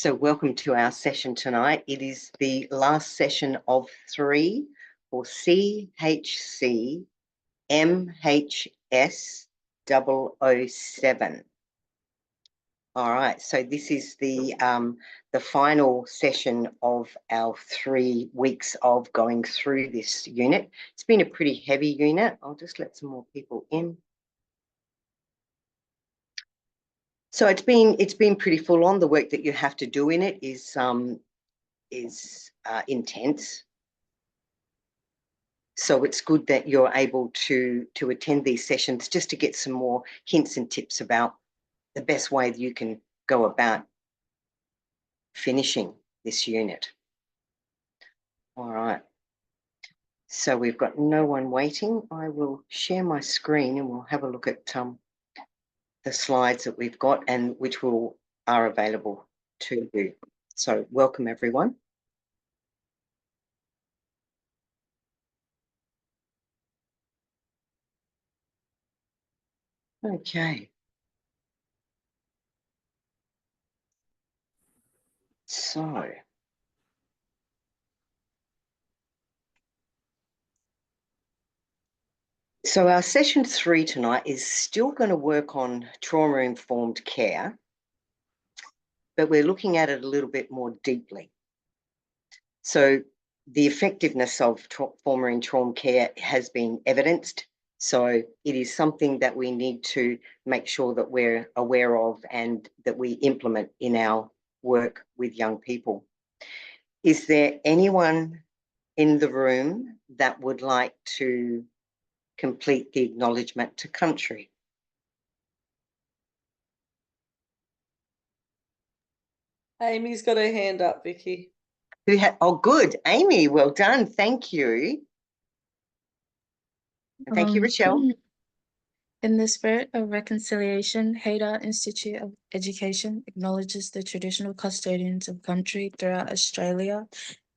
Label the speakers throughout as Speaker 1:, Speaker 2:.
Speaker 1: So welcome to our session tonight. It is the last session of 3 for CHCMHS007. All right, so this is the final session of our 3 weeks of going through this unit. It's been a pretty heavy unit. I'll just let some more people in. So it's been pretty full on. The work that you have to do in it is intense. So it's good that you're able to attend these sessions just to get some more hints and tips about the best way that you can go about finishing this unit. All right. So we've got no one waiting. I will share my screen and we'll have a look at the slides that we've got and which are available to you. So welcome everyone. Okay. So our session 3 tonight is still going to work on trauma-informed care, but we're looking at it a little bit more deeply. So the effectiveness of trauma-informed care has been evidenced. So it is something that we need to make sure that we're aware of and that we implement in our work with young people. Is there anyone in the room that would like to complete the acknowledgement to country?
Speaker 2: Amy's got her hand up, Vicky.
Speaker 1: Oh, good. Amy, well done. Thank you. And thank you, Rochelle.
Speaker 3: In the spirit of reconciliation, Haida Institute of Education acknowledges the traditional custodians of country throughout Australia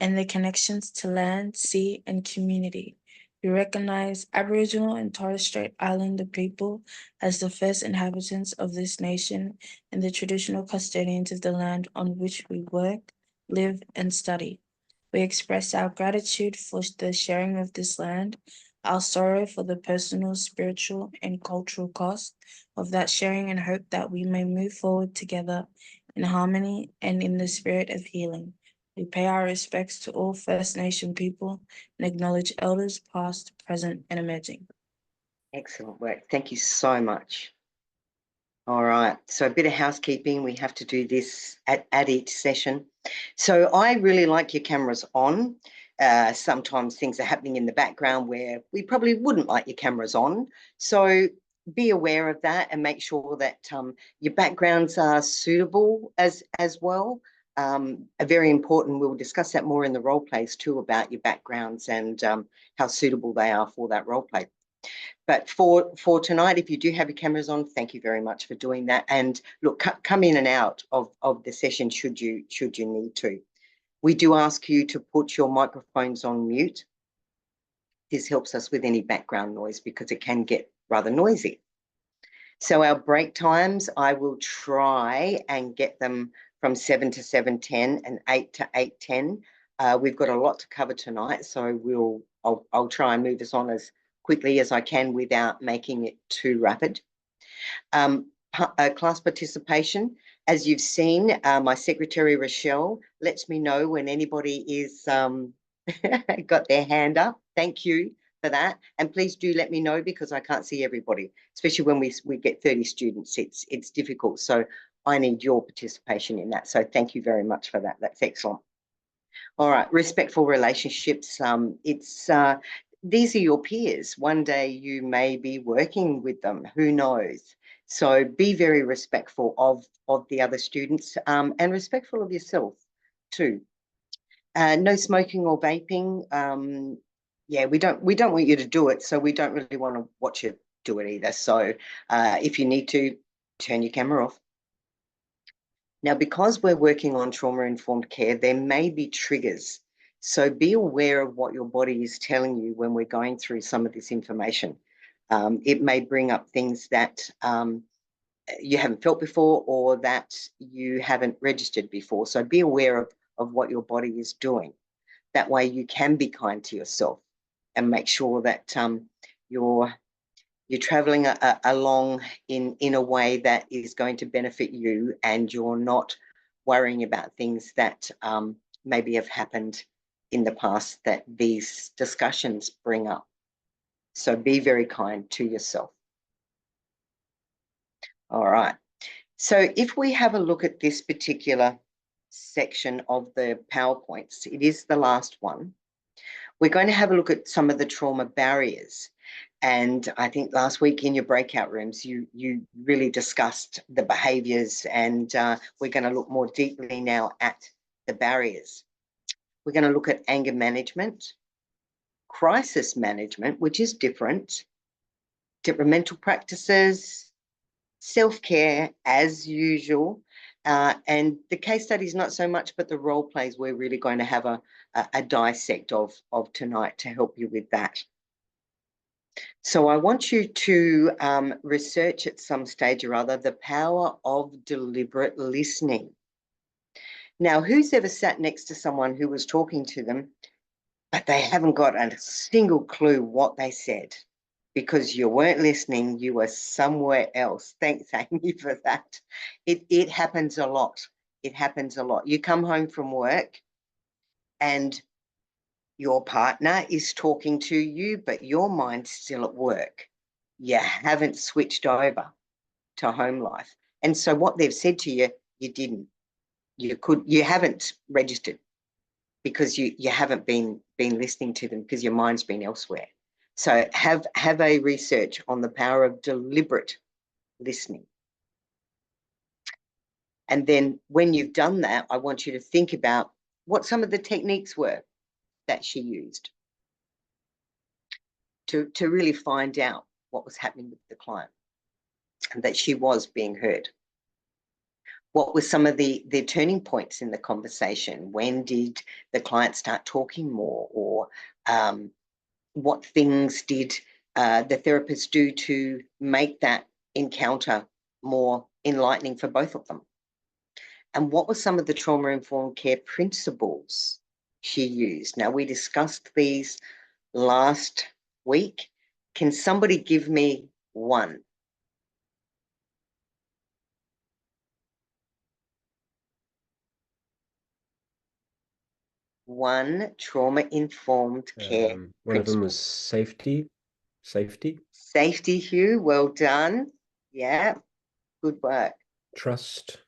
Speaker 3: and their connections to land, sea, and community. We recognize Aboriginal and Torres Strait Islander people as the first inhabitants of this nation and the traditional custodians of the land on which we work, live, and study. We express our gratitude for the sharing of this land, our sorrow for the personal, spiritual, and cultural cost of that sharing, and hope that we may move forward together in harmony and in the spirit of healing. We pay our respects to all First Nation people and acknowledge elders past, present, and emerging.
Speaker 1: Excellent work. Thank you so much. All right, so a bit of housekeeping. We have to do this at each session. So I really like your cameras on. Sometimes things are happening in the background where we probably wouldn't like your cameras on. So be aware of that and make sure that your backgrounds are suitable as well. Very important, we'll discuss that more in the role plays too, about your backgrounds and how suitable they are for that role play. But for tonight, if you do have your cameras on, thank you very much for doing that. And look, come in and out of the session should you need to. We do ask you to put your microphones on mute. This helps us with any background noise because it can get rather noisy. So our break times, I will try and get them from 7 to 7:10 and 8 to 8:10. We've got a lot to cover tonight, so I'll try and move us on as quickly as I can without making it too rapid. Class participation, as you've seen, my secretary Rochelle lets me know when anybody is got their hand up. Thank you for that, and please do let me know because I can't see everybody, especially when we get 30 students. It's difficult, so I need your participation in that. So thank you very much for that. That's excellent. All right, respectful relationships. These are your peers. One day you may be working with them, who knows? So be very respectful of the other students and respectful of yourself too. No smoking or vaping. Yeah, we don't want you to do it, so we don't really want to watch you do it either. So if you need to, turn your camera off. Now, because we're working on trauma-informed care, there may be triggers. So be aware of what your body is telling you when we're going through some of this information. It may bring up things that you haven't felt before, or that you haven't registered before. So be aware of what your body is doing. That way you can be kind to yourself and make sure that you're traveling along in a way that is going to benefit you, and you're not worrying about things that maybe have happened in the past that these discussions bring up. So be very kind to yourself. All right. So if we have a look at this particular section of the PowerPoints, it is the last one. We're going to have a look at some of the trauma barriers. And I think last week in your breakout rooms, you really discussed the behaviours, and we're going to look more deeply now at the barriers. We're going to look at anger management, crisis management, which is different mental practices, self-care as usual, and the case studies not so much, but the role plays we're really going to have a dissect of tonight to help you with that. So I want you to research at some stage or other the power of deliberate listening. Now, who's ever sat next to someone who was talking to them, but they haven't got a single clue what they said? Because you weren't listening, you were somewhere else. Thanks, Amy, for that. It happens a lot. It happens a lot. You come home from work and your partner is talking to you, but your mind's still at work. You haven't switched over to home life. And so what they've said to you, you didn't. You haven't registered because you haven't been listening to them because your mind's been elsewhere. So have a research on the power of deliberate listening. And then when you've done that, I want you to think about what some of the techniques were that she used to really find out what was happening with the client and that she was being heard. What were some of the turning points in the conversation? When did the client start talking more? Or what things did the therapist do to make that encounter more enlightening for both of them? And what were some of the trauma-informed care principles she used? Now, we discussed these last week. Can somebody give me one? One trauma-informed care
Speaker 4: One of them
Speaker 1: principle.
Speaker 4: was safety.
Speaker 1: Safety, Hugh, well done. Yeah, good work.
Speaker 4: Trust.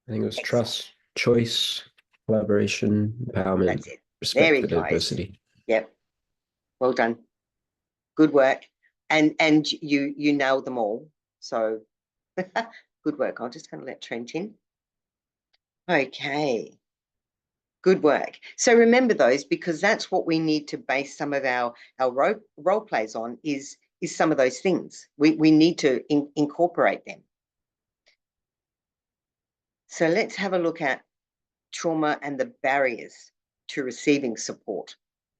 Speaker 4: I think it was
Speaker 1: Excellent.
Speaker 4: trust, choice, collaboration, empowerment,
Speaker 1: That's it.
Speaker 4: respect
Speaker 1: Very
Speaker 4: for
Speaker 1: nice.
Speaker 4: diversity.
Speaker 1: Yep. Well done. Good work. And you nailed them all. So good work. I'm just going to let Trent in. Okay. Good work. So remember those, because that's what we need to base some of our role plays on, is some of those things. We need to incorporate them. So let's have a look at trauma and the barriers to receiving support.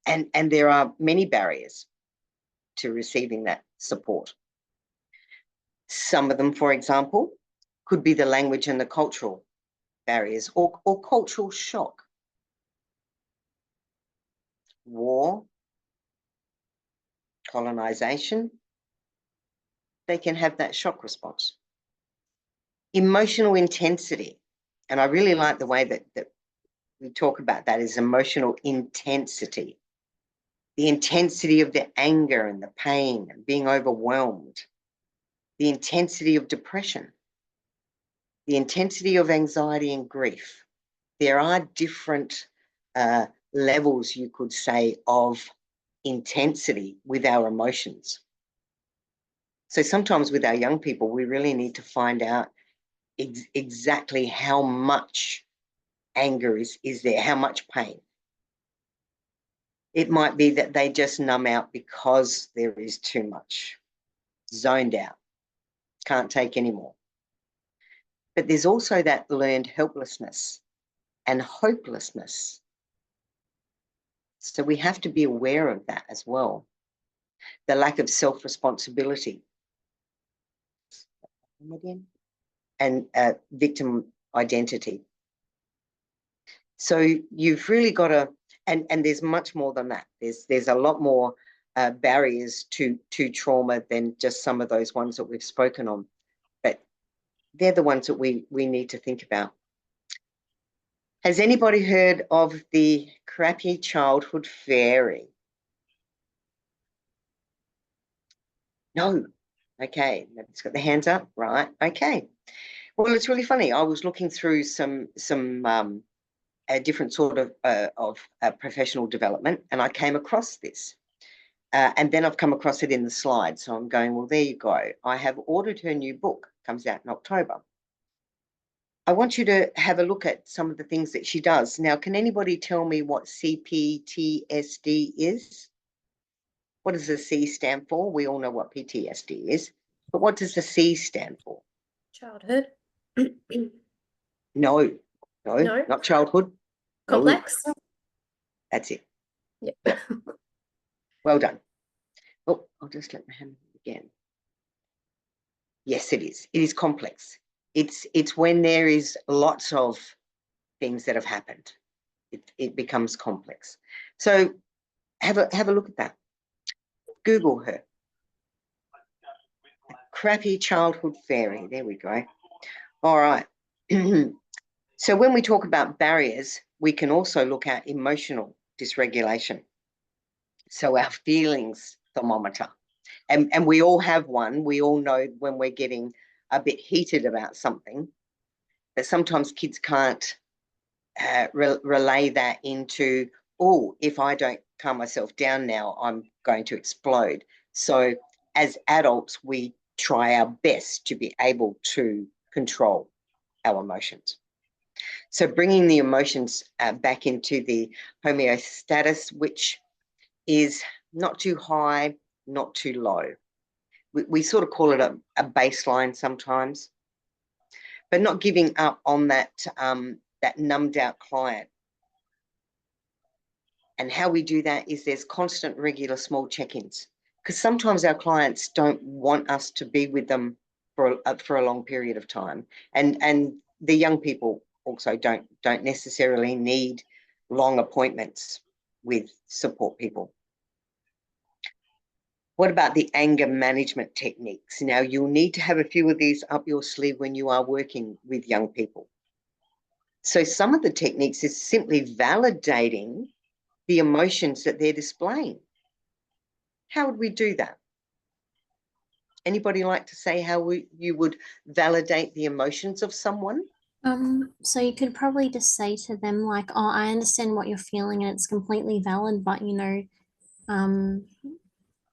Speaker 1: And there are many barriers to receiving that support. Some of them, for example, could be the language and the cultural barriers, or cultural shock. War, colonization, they can have that shock response. Emotional intensity, and I really like the way that we talk about that, is emotional intensity. The intensity of the anger and the pain and being overwhelmed. The intensity of depression. The intensity of anxiety and grief. There are different levels, you could say, of intensity with our emotions. So sometimes with our young people, we really need to find out exactly how much anger is there, how much pain. It might be that they just numb out because there is too much, zoned out, can't take any more. But there's also that learned helplessness and hopelessness. So we have to be aware of that as well. The lack of self-responsibility. Again. and victim identity. So you've really got to, and there's much more than that. There's a lot more barriers to trauma than just some of those ones that we've spoken on. But they're the ones that we need to think about. Has anybody heard of the crappy childhood fairy? No. Okay, nobody's got their hands up, right? Okay. Well, it's really funny. I was looking through some a different sort of professional development, and I came across this. And then I've come across it in the slides. So I'm going, well, there you go. I have ordered her new book, comes out in October. I want you to have a look at some of the things that she does. Now, can anybody tell me what CPTSD is? What does the C stand for? We all know what PTSD is, but what does the C stand for?
Speaker 5: Childhood.
Speaker 1: No,
Speaker 5: No.
Speaker 1: not childhood. No.
Speaker 5: Complex.
Speaker 1: That's it.
Speaker 5: Yeah.
Speaker 1: Well done. Oh, I'll just let my hand again. Yes, it is. It is complex. It's when there is lots of things that have happened. It becomes complex. So have a look at that. Google her. A crappy childhood fairy. There we go. All right. So when we talk about barriers, we can also look at emotional dysregulation. So our feelings thermometer. And we all have one. We all know when we're getting a bit heated about something, but sometimes kids can't relay that into, oh, if I don't calm myself down now, I'm going to explode. So as adults, we try our best to be able to control our emotions. So bringing the emotions back into the homeostasis, which is not too high, not too low. We sort of call it a baseline sometimes, but not giving up on that, that numbed out client. And how we do that is there's constant, regular, small check-ins, because sometimes our clients don't want us to be with them for a long period of time. And the young people also don't necessarily need long appointments with support people. What about the anger management techniques? Now, you'll need to have a few of these up your sleeve when you are working with young people. So some of the techniques is simply validating the emotions that they're displaying. How would we do that? Anybody like to say how you would validate the emotions of someone?
Speaker 6: So you could probably just say to them like, oh, I understand what you're feeling and it's completely valid, but you know,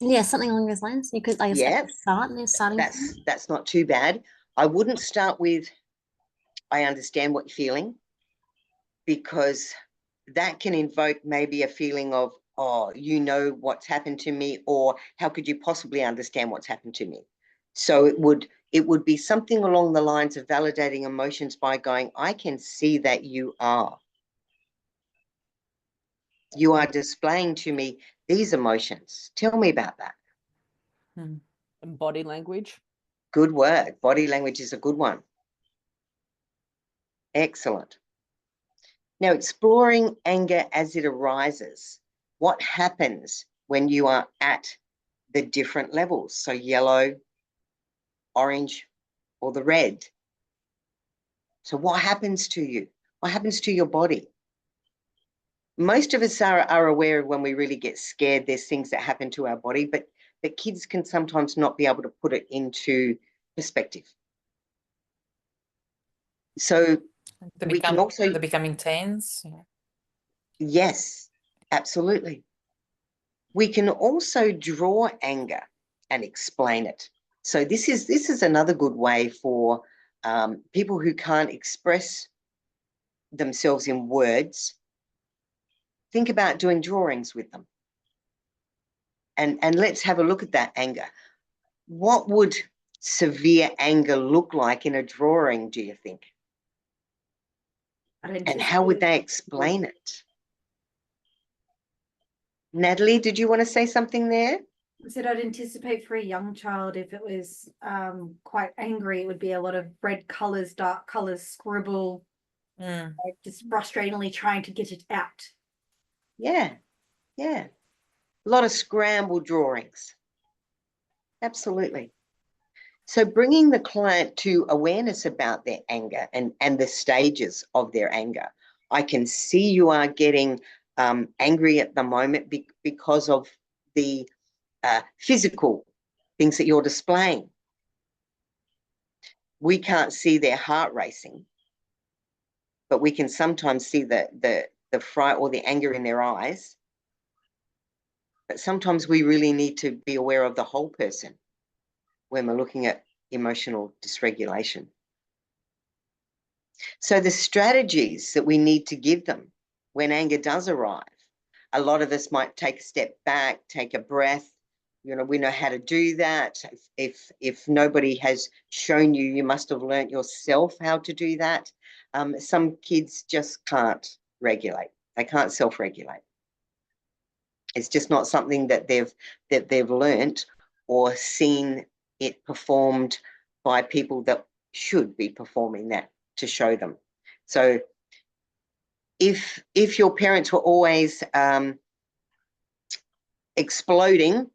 Speaker 6: yeah, something along those lines. You could like
Speaker 1: Yeah,
Speaker 6: starting.
Speaker 1: That's not too bad. I wouldn't start with, I understand what you're feeling, because that can invoke maybe a feeling of, oh, you know what's happened to me, or how could you possibly understand what's happened to me? So it would be something along the lines of validating emotions by going, I can see that you are displaying to me these emotions. Tell me about that.
Speaker 2: And body language.
Speaker 1: Good word. Body language is a good one. Excellent. Now, exploring anger as it arises. What happens when you are at the different levels? So yellow, orange, or the red. So what happens to you? What happens to your body? Most of us are aware of when we really get scared, there's things that happen to our body, but the kids can sometimes not be able to put it into perspective. So we can also...
Speaker 7: They're becoming tense. Yeah.
Speaker 1: Yes, absolutely. We can also draw anger and explain it. So this is another good way for people who can't express themselves in words. Think about doing drawings with them. And let's have a look at that anger. What would severe anger look like in a drawing, do you think? And how would they explain it? Natalie, did you want to say something there?
Speaker 7: I said I'd anticipate for a young child, if it was quite angry, it would be a lot of red colors, dark colors, scribble, like just frustratingly trying to get it out.
Speaker 1: Yeah, yeah. A lot of scrambled drawings. Absolutely. So bringing the client to awareness about their anger and the stages of their anger. I can see you are getting angry at the moment because of the physical things that you're displaying. We can't see their heart racing, but we can sometimes see the fright or the anger in their eyes. But sometimes we really need to be aware of the whole person when we're looking at emotional dysregulation. So the strategies that we need to give them when anger does arrive, a lot of us might take a step back, take a breath. You know, we know how to do that. If nobody has shown you, you must have learnt yourself how to do that. Some kids just can't regulate. They can't self-regulate. It's just not something that they've learnt or seen it performed by people that should be performing that to show them. So if your parents were always exploding,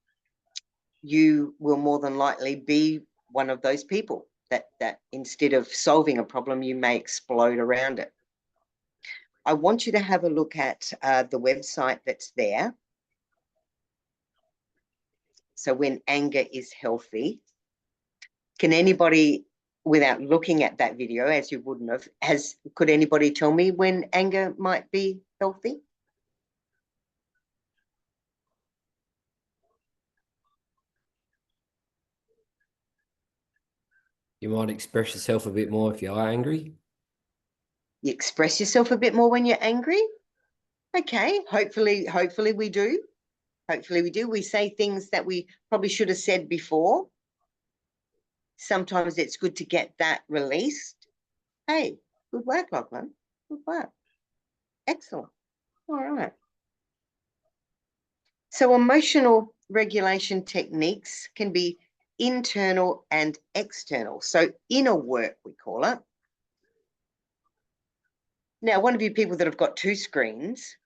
Speaker 1: you will more than likely be one of those people that instead of solving a problem, you may explode around it. I want you to have a look at the website that's there. So when anger is healthy, can anybody, without looking at that video, as you wouldn't have, could anybody tell me when anger might be healthy?
Speaker 4: You might express yourself a bit more if you are angry.
Speaker 1: You express yourself a bit more when you're angry? Okay, hopefully we do. Hopefully we do. We say things that we probably should have said before. Sometimes it's good to get that released. Hey, good work, Lachlan. Good work. Excellent. All right. So emotional regulation techniques can be internal and external. So inner work, we call it. Now, one of you people that have got two screens,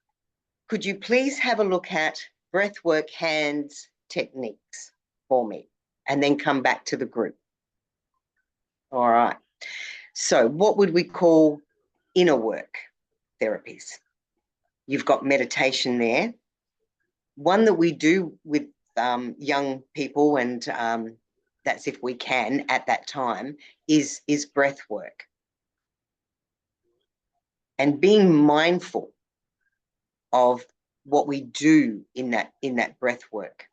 Speaker 1: could you please have a look at breathwork hands techniques for me and then come back to the group? All right. So what would we call inner work therapies? You've got meditation there. One that we do with young people, and that's if we can at that time, is breath work. And being mindful of what we do in that breath work.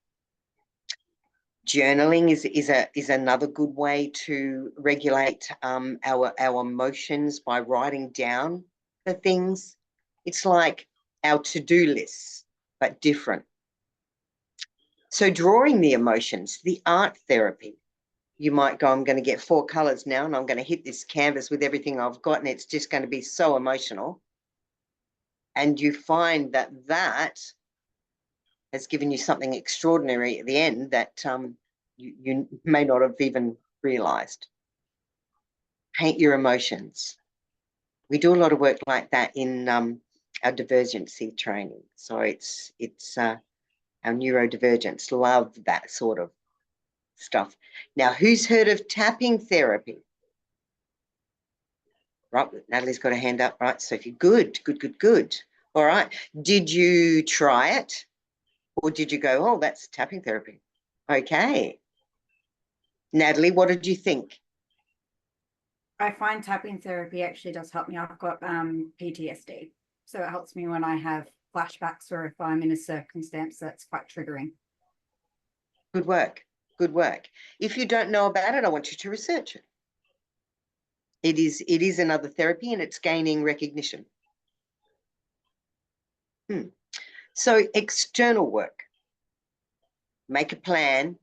Speaker 1: Journaling is another good way to regulate our emotions by writing down the things. It's like our to-do lists, but different. So drawing the emotions, the art therapy, you might go, I'm going to get 4 colors now and I'm going to hit this canvas with everything I've got and it's just going to be so emotional. And you find that has given you something extraordinary at the end that you may not have even realized. Paint your emotions. We do a lot of work like that in our divergency training. So it's our neurodivergents love that sort of stuff. Now, who's heard of tapping therapy? Right, Natalie's got a hand up, right? Sophie, good. All right, did you try it? Or did you go, oh, that's tapping therapy? Okay. Natalie, what did you think?
Speaker 7: I find tapping therapy actually does help me. I've got PTSD. So it helps me when I have flashbacks or if I'm in a circumstance that's quite triggering.
Speaker 1: Good work. Good work. If you don't know about it, I want you to research it. It is another therapy and it's gaining recognition. So external work. Make a plan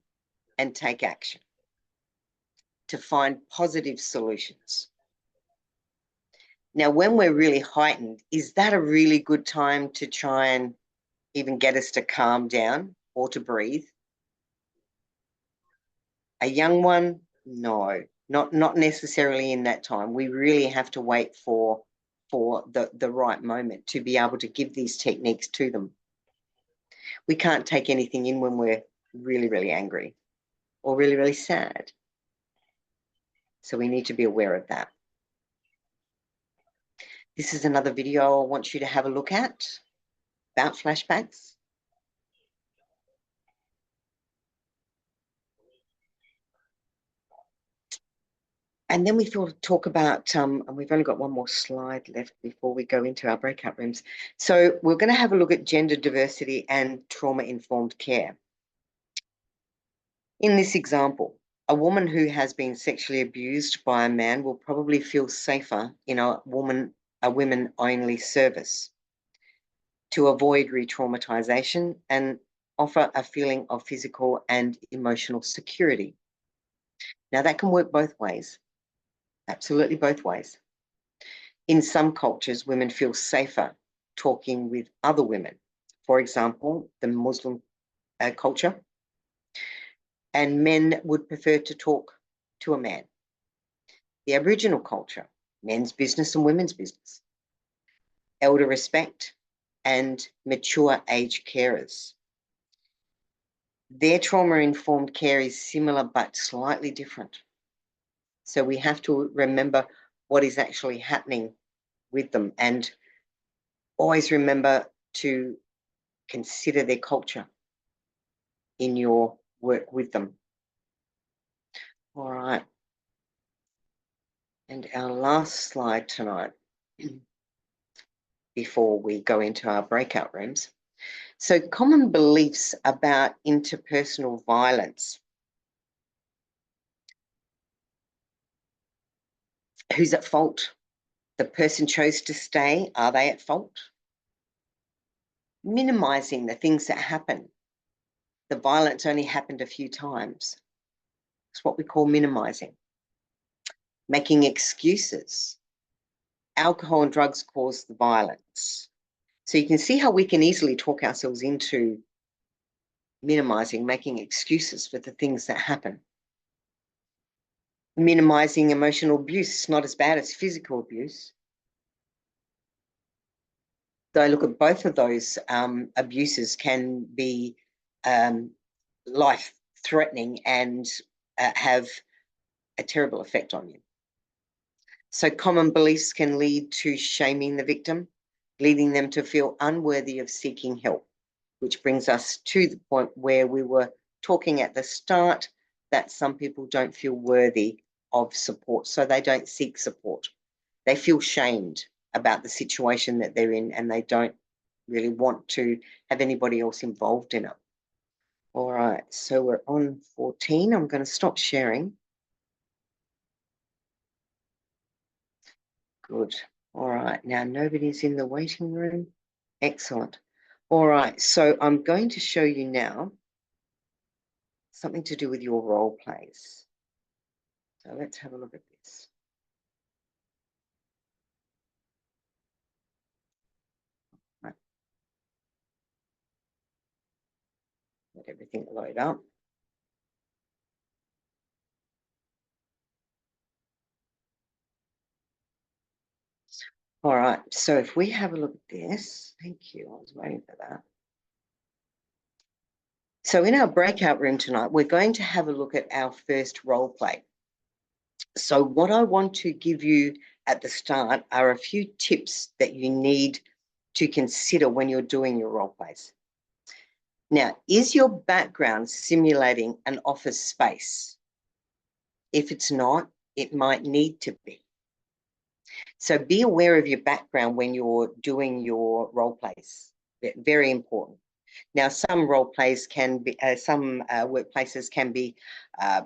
Speaker 1: and take action to find positive solutions. Now, when we're really heightened, is that a really good time to try and even get us to calm down or to breathe? A young one, no, not necessarily in that time. We really have to wait for the right moment to be able to give these techniques to them. We can't take anything in when we're really, really angry or really, really sad. So we need to be aware of that. This is another video I want you to have a look at about flashbacks. And then we thought talk about, and we've only got one more slide left before we go into our breakout rooms. So we're going to have a look at gender diversity and trauma-informed care. In this example, a woman who has been sexually abused by a man will probably feel safer in a women-only service to avoid re-traumatization and offer a feeling of physical and emotional security. Now that can work both ways, absolutely both ways. In some cultures, women feel safer talking with other women. For example, the Muslim culture, and men would prefer to talk to a man. The Aboriginal culture, men's business and women's business. Elder respect and mature age carers. Their trauma-informed care is similar but slightly different. So we have to remember what is actually happening with them and always remember to consider their culture in your work with them. All right. And our last slide tonight, before we go into our breakout rooms. So common beliefs about interpersonal violence. Who's at fault? The person chose to stay. Are they at fault? Minimizing the things that happen. The violence only happened a few times. It's what we call minimizing. Making excuses. Alcohol and drugs cause the violence. So you can see how we can easily talk ourselves into minimizing, making excuses for the things that happen. Minimizing emotional abuse is not as bad as physical abuse. So I look at both of those abuses can be life-threatening and have a terrible effect on you. So common beliefs can lead to shaming the victim, leading them to feel unworthy of seeking help, which brings us to the point where we were talking at the start that some people don't feel worthy of support, so they don't seek support. They feel shamed about the situation that they're in and they don't really want to have anybody else involved in it. All right, so we're on 14. I'm going to stop sharing. Good. All right, now nobody's in the waiting room. Excellent. All right, so I'm going to show you now something to do with your role plays. So let's have a look at this. Right. Let everything load up. All right, so if we have a look at this, thank you, I was waiting for that. So in our breakout room tonight, we're going to have a look at our first role play. So what I want to give you at the start are a few tips that you need to consider when you're doing your role plays. Now, is your background simulating an office space? If it's not, it might need to be. So be aware of your background when you're doing your role plays. Very important. Now, some role plays can be, some workplaces can be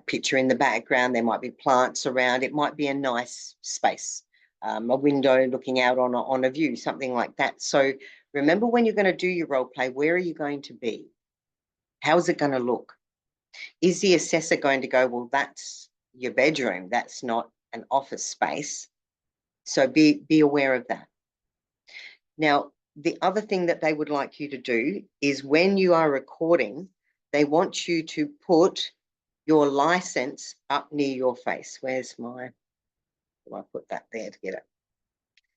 Speaker 1: picture in the background. There might be plants around. It might be a nice space, a window looking out on a view, something like that. So remember, when you're going to do your role play, where are you going to be? How is it going to look? Is the assessor going to go, well, that's your bedroom. That's not an office space. So be aware of that. Now, the other thing that they would like you to do is when you are recording, they want you to put your license up near your face. Where's my, do I put that there to get it?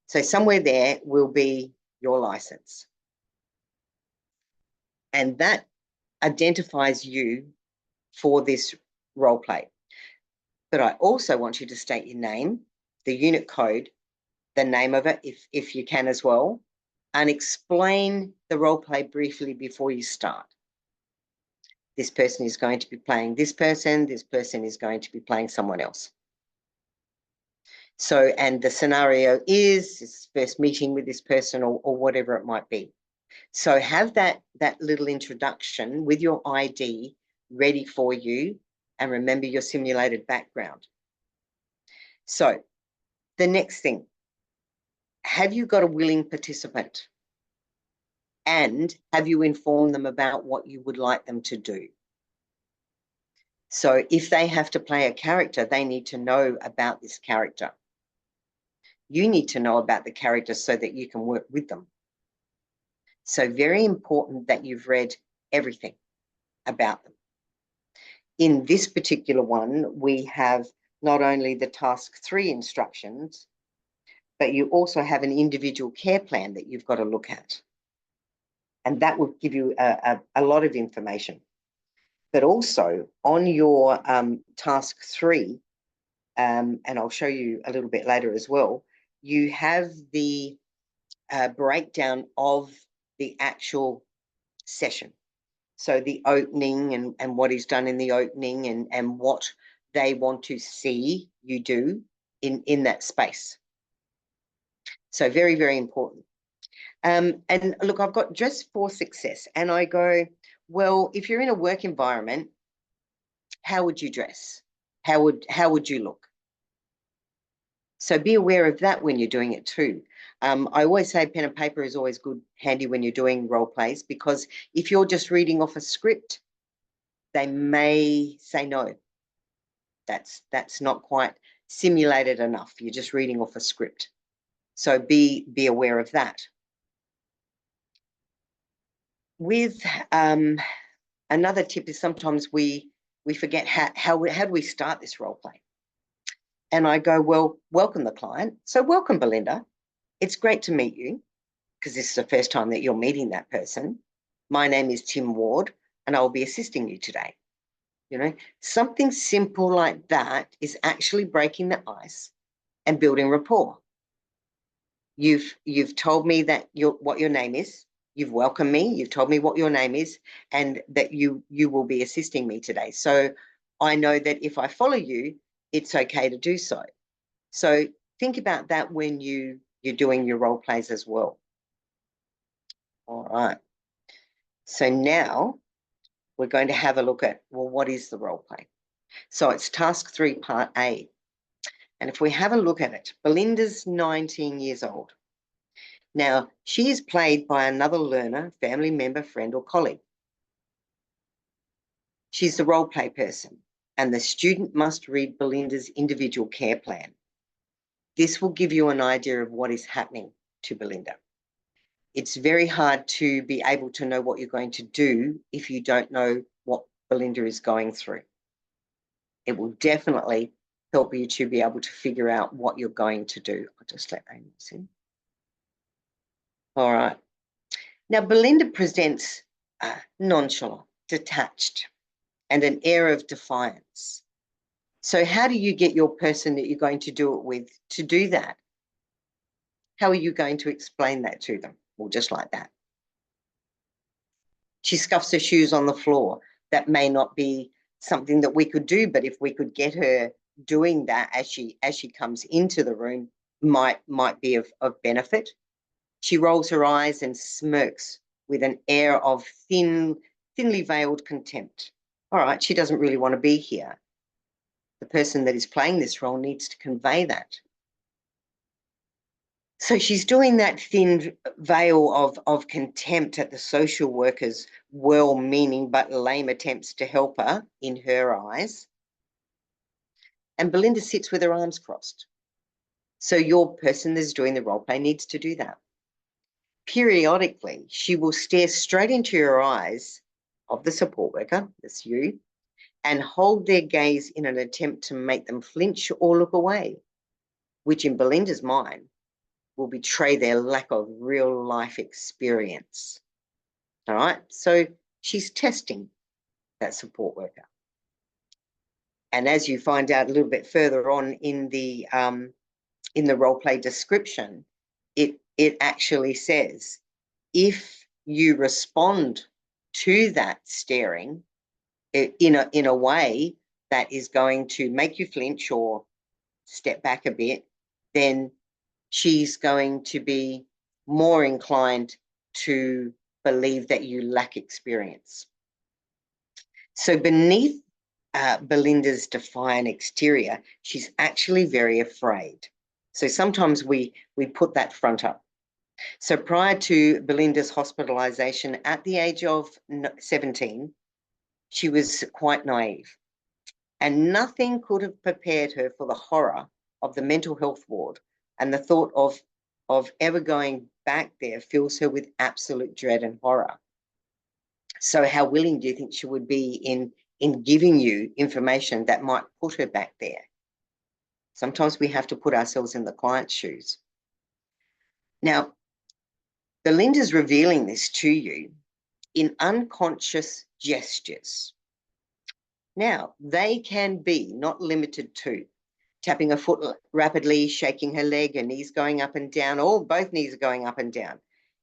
Speaker 1: So somewhere there will be your license. And that identifies you for this role play. But I also want you to state your name, the unit code, the name of it, if you can as well, and explain the role play briefly before you start. This person is going to be playing this person is going to be playing someone else. So, and the scenario is this first meeting with this person or whatever it might be. So have that little introduction with your ID ready for you, and remember your simulated background. So the next thing, have you got a willing participant? And have you informed them about what you would like them to do? So if they have to play a character, they need to know about this character. You need to know about the character so that you can work with them. So very important that you've read everything about them. In this particular one, we have not only the task 3 instructions, but you also have an individual care plan that you've got to look at. And that will give you a lot of information. But also on your task 3, and I'll show you a little bit later as well, you have the breakdown of the actual session. So the opening and what is done in the opening and what they want to see you do in that space. So very, very important. And look, I've got dress for success. And I go, well, if you're in a work environment, how would you dress? How would you look? So be aware of that when you're doing it too. I always say pen and paper is always good, handy when you're doing role plays, because if you're just reading off a script, they may say no. That's not quite simulated enough. You're just reading off a script. So be aware of that. With another tip is sometimes we forget how do we start this role play. And I go, well, welcome the client. So welcome, Belinda. It's great to meet you, because this is the first time that you're meeting that person. My name is Tim Ward, and I'll be assisting you today. You know, something simple like that is actually breaking the ice and building rapport. You've told me that what your name is. You've welcomed me. You've told me what your name is, and that you will be assisting me today. So I know that if I follow you, it's okay to do so. So think about that when you're doing your role plays as well. All right. So now we're going to have a look at, well, what is the role play? So it's task 3, part A. And if we have a look at it, Belinda's 19 years old. Now, she is played by another learner, family member, friend, or colleague. She's the role play person, and the student must read Belinda's individual care plan. This will give you an idea of what is happening to Belinda. It's very hard to be able to know what you're going to do if you don't know what Belinda is going through. It will definitely help you to be able to figure out what you're going to do. I'll just let Amos in. All right. Now, Belinda presents nonchalant, detached, and an air of defiance. So how do you get your person that you're going to do it with to do that? How are you going to explain that to them? Well, just like that. She scuffs her shoes on the floor. That may not be something that we could do, but if we could get her doing that as she comes into the room, might be of benefit. She rolls her eyes and smirks with an air of thinly veiled contempt. All right, she doesn't really want to be here. The person that is playing this role needs to convey that. So she's doing that thin veil of contempt at the social worker's well-meaning but lame attempts to help her in her eyes. And Belinda sits with her arms crossed. So your person that's doing the role play needs to do that. Periodically, she will stare straight into your eyes of the support worker, that's you, and hold their gaze in an attempt to make them flinch or look away, which in Belinda's mind will betray their lack of real life experience. All right, so she's testing that support worker. And as you find out a little bit further on in the role play description, it actually says, if you respond to that staring in a way that is going to make you flinch or step back a bit, then she's going to be more inclined to believe that you lack experience. So beneath Belinda's defiant exterior, she's actually very afraid. So sometimes we put that front up. So prior to Belinda's hospitalization at the age of 17, she was quite naive, and nothing could have prepared her for the horror of the mental health ward, and the thought of ever going back there fills her with absolute dread and horror. So how willing do you think she would be in giving you information that might put her back there? Sometimes we have to put ourselves in the client's shoes. Now, Belinda's revealing this to you in unconscious gestures. Now, they can be not limited to tapping a foot rapidly, shaking her leg, her knees going up and down, or both knees are going up and down.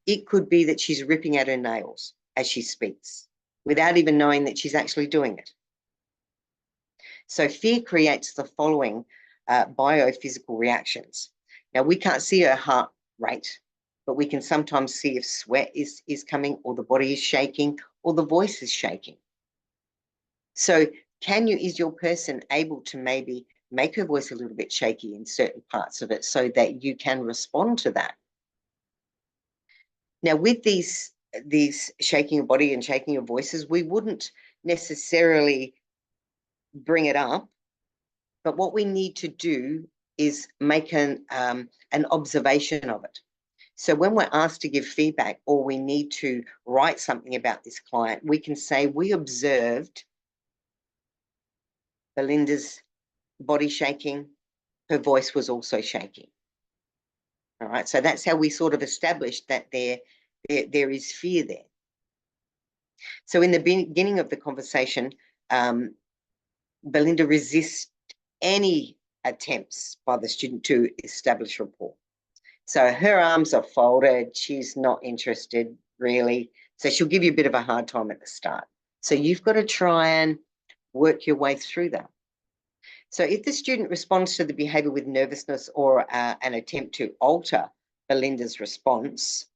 Speaker 1: It could be that she's ripping at her nails as she speaks, without even knowing that she's actually doing it. So fear creates the following biophysical reactions. Now, we can't see her heart rate, but we can sometimes see if sweat is coming, or the body is shaking, or the voice is shaking. So is your person able to maybe make her voice a little bit shaky in certain parts of it so that you can respond to that? Now, with these shaking of body and shaking of voices, we wouldn't necessarily bring it up, but what we need to do is make an observation of it. So when we're asked to give feedback, or we need to write something about this client, we can say, we observed Belinda's body shaking, her voice was also shaking. All right, so that's how we sort of established that there is fear there. So in the beginning of the conversation, Belinda resists any attempts by the student to establish rapport. So her arms are folded, she's not interested really. So she'll give you a bit of a hard time at the start. So you've got to try and work your way through that. So if the student responds to the behavior with nervousness or an attempt to alter Belinda's response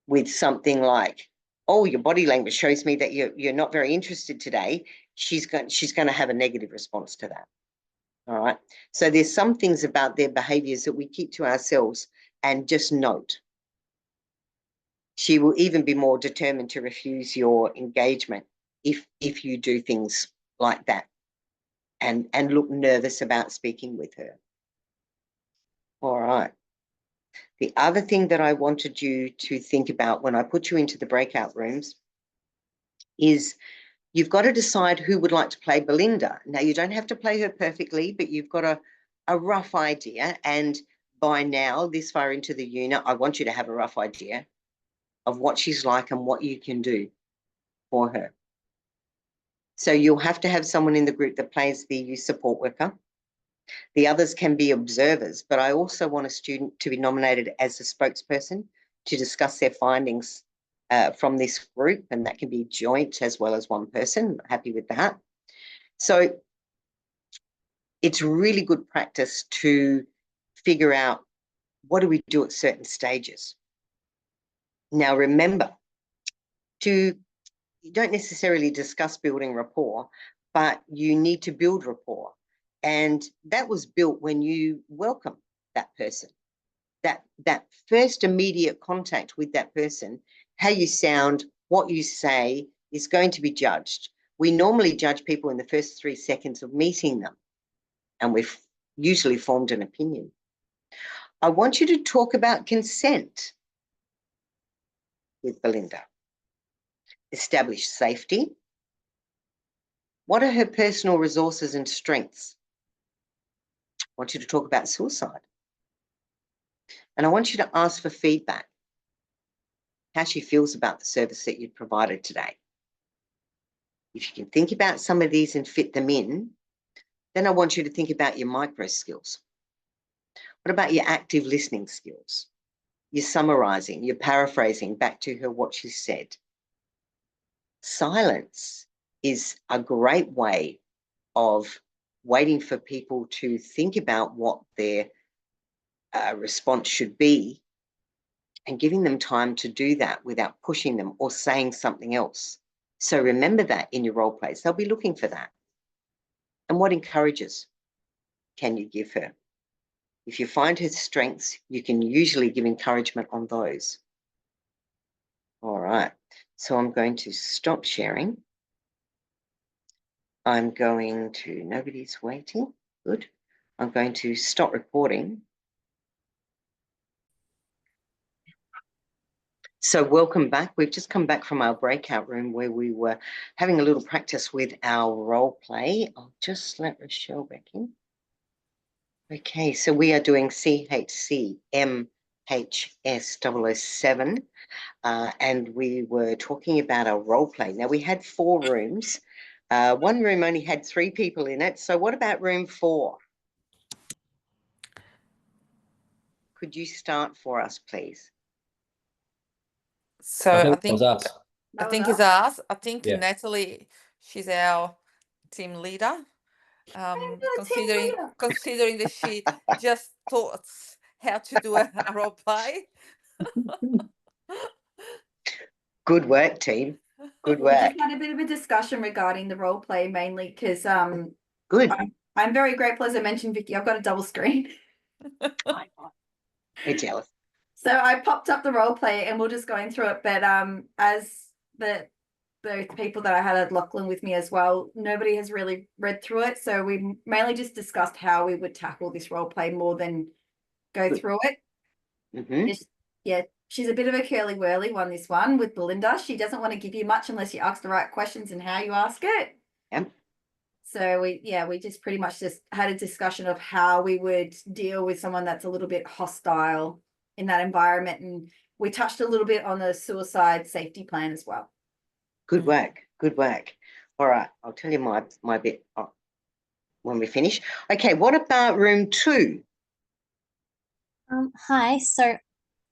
Speaker 1: with something like, oh, your body language shows me that you're not very interested today, she's going to have a negative response to that. All right. So there's some things about their behaviors that we keep to ourselves and just note. She will even be more determined to refuse your engagement if you do things like that and look nervous about speaking with her. All right. The other thing that I wanted you to think about when I put you into the breakout rooms is you've got to decide who would like to play Belinda. Now, you don't have to play her perfectly, but you've got a rough idea. And by now, this far into the unit, I want you to have a rough idea of what she's like and what you can do for her. So you'll have to have someone in the group that plays the youth support worker. The others can be observers, but I also want a student to be nominated as a spokesperson to discuss their findings from this group, and that can be joint as well as one person. Happy with that. So it's really good practice to figure out what do we do at certain stages. Now remember, you don't necessarily discuss building rapport, but you need to build rapport. And that was built when you welcome that person. That first immediate contact with that person, how you sound, what you say is going to be judged. We normally judge people in the first 3 seconds of meeting them, and we've usually formed an opinion. I want you to talk about consent with Belinda. Establish safety. What are her personal resources and strengths? I want you to talk about suicide. And I want you to ask for feedback, how she feels about the service that you provided today. If you can think about some of these and fit them in, then I want you to think about your micro skills. What about your active listening skills? Your summarizing, your paraphrasing back to her what she said. Silence is a great way of waiting for people to think about what their response should be and giving them time to do that without pushing them or saying something else. So remember that in your role plays. They'll be looking for that. And what encourages can you give her? If you find her strengths, you can usually give encouragement on those. All right, so I'm going to stop sharing. I'm going to, nobody's waiting, good. I'm going to stop recording. So welcome back. We've just come back from our breakout room where we were having a little practice with our role play. I'll just let Rochelle back in. Okay, so we are doing CHCMHS007 and we were talking about our role play. Now we had 4 rooms. One room only had 3 people in it. So what about room 4? Could you start for us, please?
Speaker 8: So
Speaker 4: I
Speaker 8: I
Speaker 4: think it
Speaker 8: think
Speaker 4: was us.
Speaker 8: I
Speaker 7: That
Speaker 8: think
Speaker 7: was
Speaker 8: it's us. I think
Speaker 4: Yeah.
Speaker 8: Natalie, she's our team leader. Considering that she just taught us how to do a role play.
Speaker 1: Good work, team. Good
Speaker 7: We
Speaker 1: work.
Speaker 7: just had a bit of a discussion regarding the role play, mainly because
Speaker 1: Good.
Speaker 7: I'm very grateful, as I mentioned, Vicky. I've got a double screen.
Speaker 1: We're jealous.
Speaker 7: So I popped up the role play and we're just going through it. But as the people that I had at Lachlan with me as well, nobody has really read through it. So we mainly just discussed how we would tackle this role play more than go
Speaker 1: Good.
Speaker 7: through it.
Speaker 1: Mm-hmm.
Speaker 7: Yeah, she's a bit of a curly whirly one, this one with Belinda. She doesn't want to give you much unless you ask the right questions and how you ask it.
Speaker 1: Yep.
Speaker 7: So we just pretty much just had a discussion of how we would deal with someone that's a little bit hostile in that environment. And we touched a little bit on the suicide safety plan as well.
Speaker 1: Good work. Good work. All right, I'll tell you my bit when we finish. Okay, what about room 2?
Speaker 6: Hi. So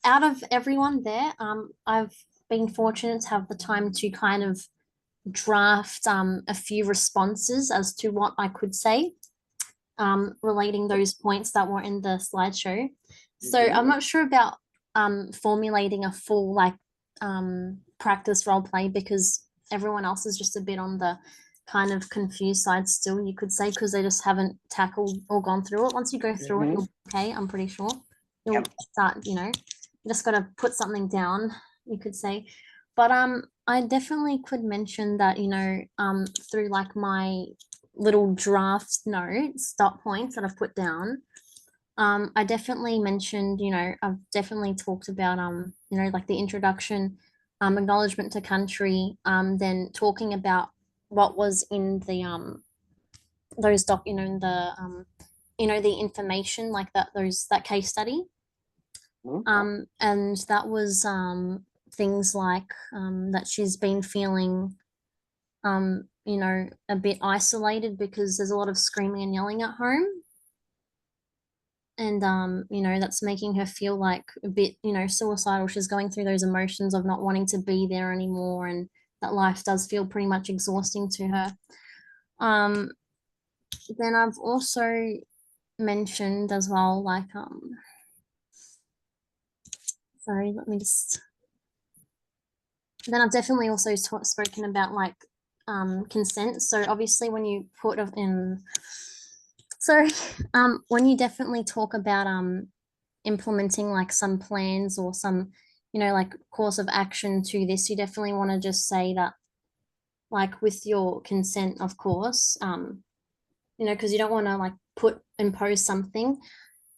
Speaker 6: out of everyone there, I've been fortunate to have the time to kind of draft a few responses as to what I could say, relating those points that were in the slideshow. So I'm not sure about formulating a full practice role play because everyone else is just a bit on the kind of confused side still, you could say, because they just haven't tackled or gone through it. Once you go through it, you'll be okay, I'm pretty sure. You'll start, you just got to put something down, you could say. But I definitely could mention that, through like my little draft notes, dot points that I've put down, I definitely mentioned, I've definitely talked about, like the introduction, acknowledgement to country, then talking about what was in the, those the information like that, that case study. And that was, things like, that she's been feeling, a bit isolated because there's a lot of screaming and yelling at home. And, that's making her feel like a bit, suicidal. She's going through those emotions of not wanting to be there anymore. And that life does feel pretty much exhausting to her. Then I've also mentioned as well, like, sorry, let me just, then I've definitely also spoken about like, consent. So obviously when you put in, sorry, when you definitely talk about implementing like some plans or some, like course of action to this, you definitely want to just say that, like, with your consent, of course, because you don't want to like impose something.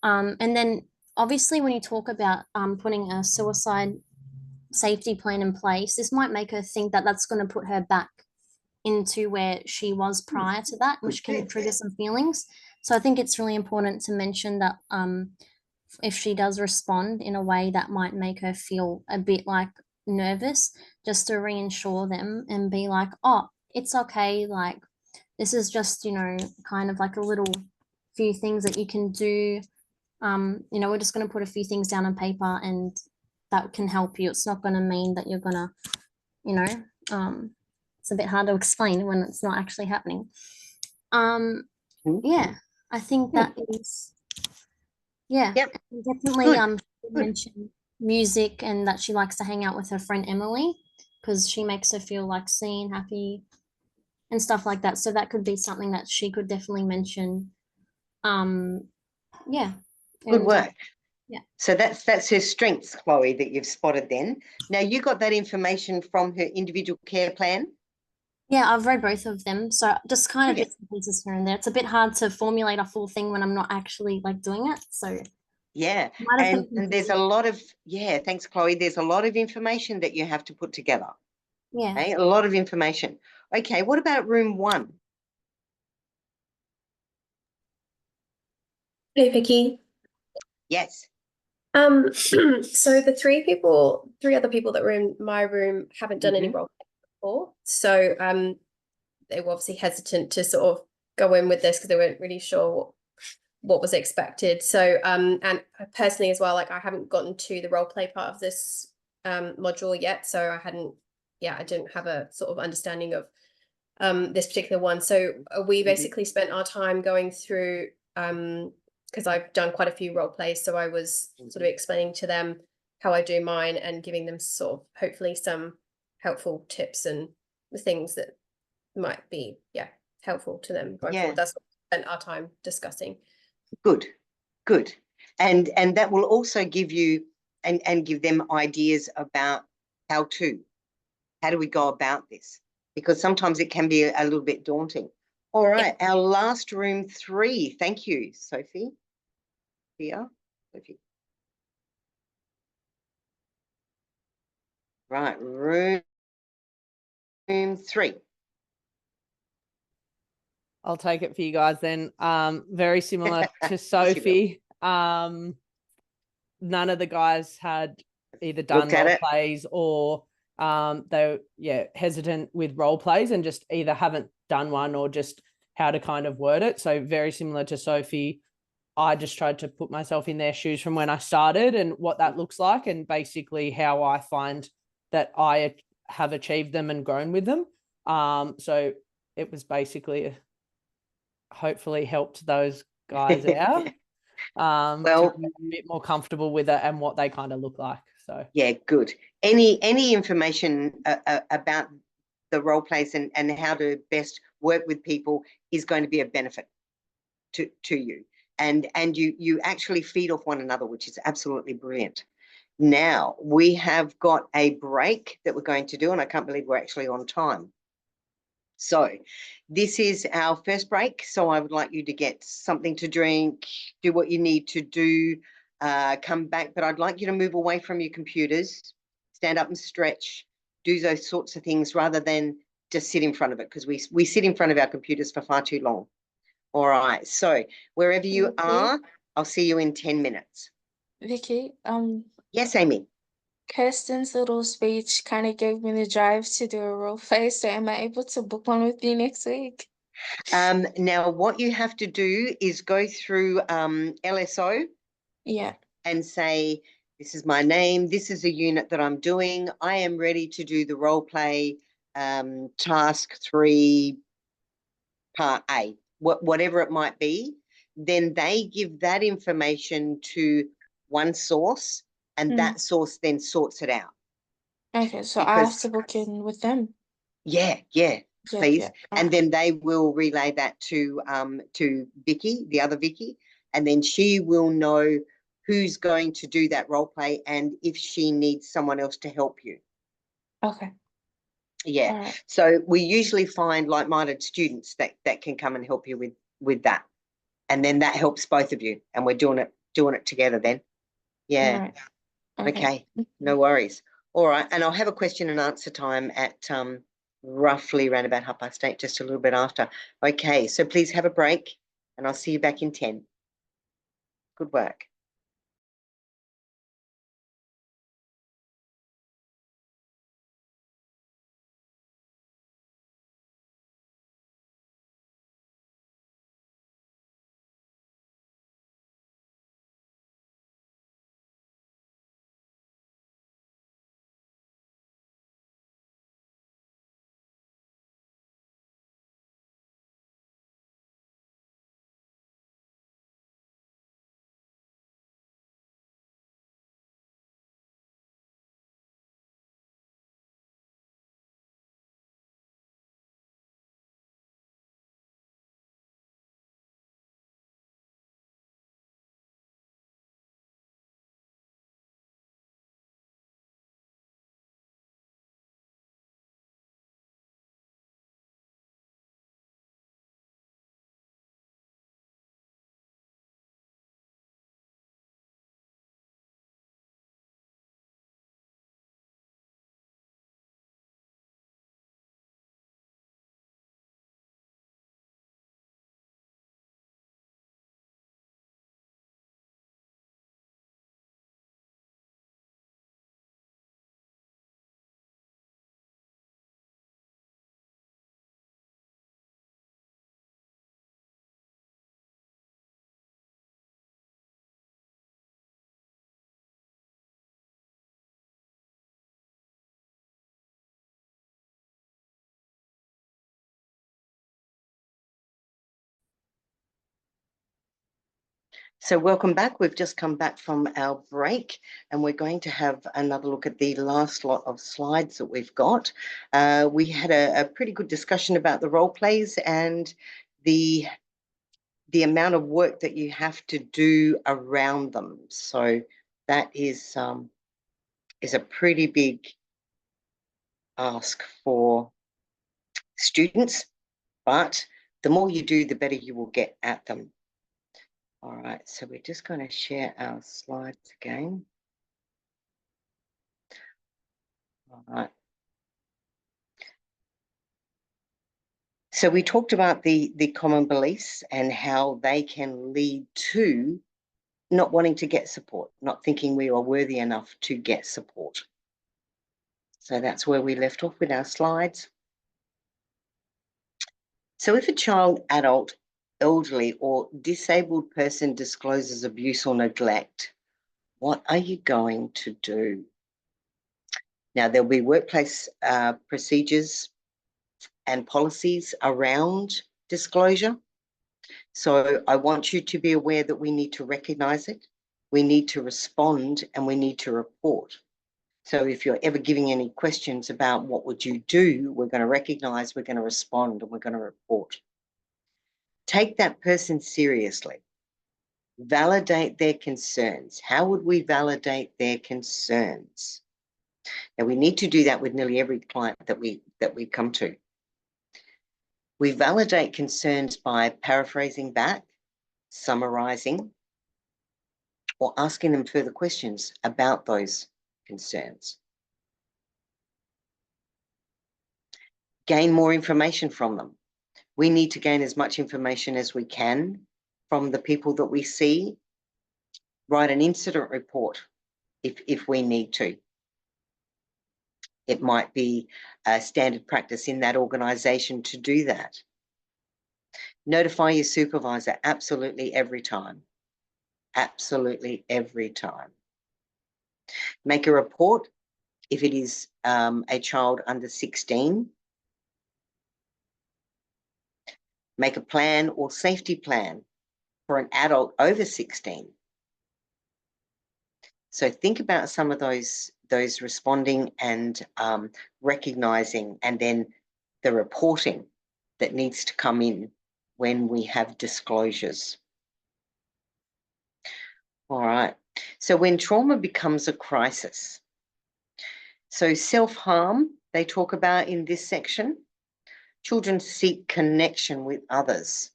Speaker 6: And then obviously when you talk about putting a suicide safety plan in place, this might make her think that that's going to put her back into where she was prior to that, which can trigger some feelings. So I think it's really important to mention that if she does respond in a way that might make her feel a bit like nervous, just to reassure them and be like, oh, it's okay, like this is just, you know, kind of like a little few things that you can do. You know, we're just going to put a few things down on paper and that can help you. It's not going to mean that you're going to, you know, it's a bit hard to explain when it's not actually happening. Yeah, I think that is, yeah,
Speaker 1: Yep.
Speaker 6: definitely
Speaker 1: Good.
Speaker 6: mention music and that she likes to hang out with her friend Emily because she makes her feel like seen, happy and stuff like that. So that could be something that she could definitely mention. Yeah.
Speaker 1: Good
Speaker 6: And,
Speaker 1: work.
Speaker 6: yeah.
Speaker 1: So that's her strengths, Chloe, that you've spotted then. Now, you got that information from her individual care plan?
Speaker 6: Yeah, I've read both of them. So just kind of
Speaker 1: Okay.
Speaker 6: bits and pieces here and there. It's a bit hard to formulate a full thing when I'm not actually like doing it. So
Speaker 1: Yeah,
Speaker 6: might have
Speaker 1: and
Speaker 6: been
Speaker 1: there's a lot of, yeah, thanks, Chloe. There's a lot of information that you have to put together.
Speaker 6: yeah.
Speaker 1: Okay, a lot of information. Okay, what about room 1?
Speaker 5: Hey, Vicky.
Speaker 1: Yes.
Speaker 5: So the three other people that were in my room haven't done any role play before. So they were obviously hesitant to sort of go in with this because they weren't really sure what was expected. So and personally as well, like I haven't gotten to the role play part of this module yet. So I didn't have a sort of understanding of this particular one. So we basically spent our time going through because I've done quite a few role plays, so I was sort of explaining to them how I do mine and giving them sort of hopefully some helpful tips and the things that might be helpful to them going forward. That's what we spent our time discussing.
Speaker 1: Good. And that will also give you and give them ideas about how do we go about this, because sometimes it can be a little bit daunting. All right, our last room 3. Thank you, Sophie. Here, Sophie. Right, room 3.
Speaker 8: I'll take it for you guys then. Very similar to Sophie. None of the guys had either done role plays or they hesitant with role plays and just either haven't done one or just how to kind of word it. So very similar to Sophie. I just tried to put myself in their shoes from when I started and what that looks like and basically how I find that I have achieved them and grown with them. So it was basically hopefully helped those guys out
Speaker 1: Well,
Speaker 8: to be a bit more comfortable with it and what they kind of look like. So
Speaker 1: yeah, good. Any information about the role plays and how to best work with people is going to be a benefit to you, and you actually feed off one another, which is absolutely brilliant. Now we have got a break that we're going to do, and I can't believe we're actually on time. So this is our first break. So I would like you to get something to drink, do what you need to do, come back. But I'd like you to move away from your computers, stand up and stretch, do those sorts of things rather than just sit in front of it, because we sit in front of our computers for far too long. All right. So wherever you are, I'll see you in 10 minutes.
Speaker 3: Vicky,
Speaker 1: Yes, Amy.
Speaker 3: Kirsten's little speech kind of gave me the drive to do a role play. So am I able to book one with you next week?
Speaker 1: Now, what you have to do is go through LSO.
Speaker 3: Yeah.
Speaker 1: And say, this is my name. This is a unit that I'm doing. I am ready to do the role play task 3 part A, whatever it might be. Then they give that information to one source, and that source then sorts it out.
Speaker 3: Okay, so I have to book in with them.
Speaker 1: Yeah, please.
Speaker 3: Yeah.
Speaker 1: And then they will relay that to Vicky, the other Vicky, and then she will know who's going to do that role play and if she needs someone else to help you.
Speaker 3: Okay.
Speaker 1: Yeah.
Speaker 3: Right.
Speaker 1: So we usually find like-minded students that can come and help you with that. And then that helps both of you, and we're doing it together then. Yeah.
Speaker 3: Right.
Speaker 1: Okay. No worries. All right. And I'll have a question and answer time at roughly around about 8:30, just a little bit after. Okay, so please have a break and I'll see you back in 10. Good work. So welcome back. We've just come back from our break and we're going to have another look at the last lot of slides that we've got. We had a pretty good discussion about the role plays and the amount of work that you have to do around them. So that is a pretty big ask for students, but the more you do, the better you will get at them. All right, so we're just going to share our slides again. All right. So we talked about the common beliefs and how they can lead to not wanting to get support, not thinking we are worthy enough to get support. So that's where we left off with our slides. So if a child, adult, elderly, or disabled person discloses abuse or neglect, what are you going to do? Now, there'll be workplace procedures and policies around disclosure. So I want you to be aware that we need to recognise it, we need to respond, and we need to report. So if you're ever giving any questions about what would you do, we're going to recognise, we're going to respond, and we're going to report. Take that person seriously. Validate their concerns. How would we validate their concerns? Now, we need to do that with nearly every client that we come to. We validate concerns by paraphrasing back, summarising, or asking them further questions about those concerns. Gain more information from them. We need to gain as much information as we can from the people that we see. Write an incident report if we need to. It might be a standard practice in that organisation to do that. Notify your supervisor absolutely every time. Absolutely every time. Make a report if it is a child under 16. Make a plan or safety plan for an adult over 16. So think about some of those responding and recognising, and then the reporting that needs to come in when we have disclosures. All right. So when trauma becomes a crisis, so self-harm, they talk about in this section. Children seek connection with others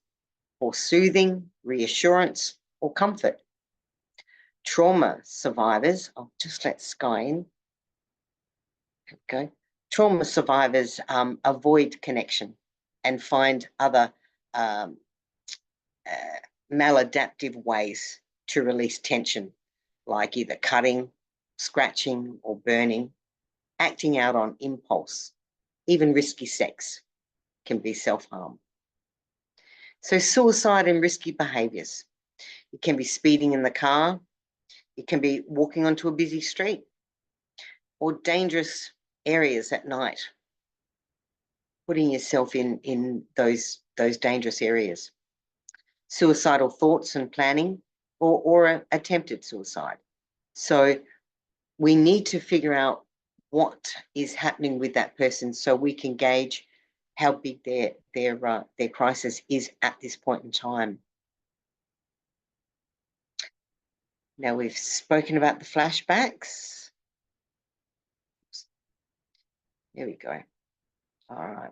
Speaker 1: for soothing, reassurance, or comfort. Trauma survivors, I'll just let Sky in. Okay. trauma survivors avoid connection and find other maladaptive ways to release tension, like either cutting, scratching, or burning, acting out on impulse. Even risky sex can be self-harm. So suicide and risky behaviours. It can be speeding in the car. It can be walking onto a busy street or dangerous areas at night, putting yourself in those dangerous areas. Suicidal thoughts and planning, or attempted suicide. So we need to figure out what is happening with that person so we can gauge how big their crisis is at this point in time. Now we've spoken about the flashbacks. There we go. All right.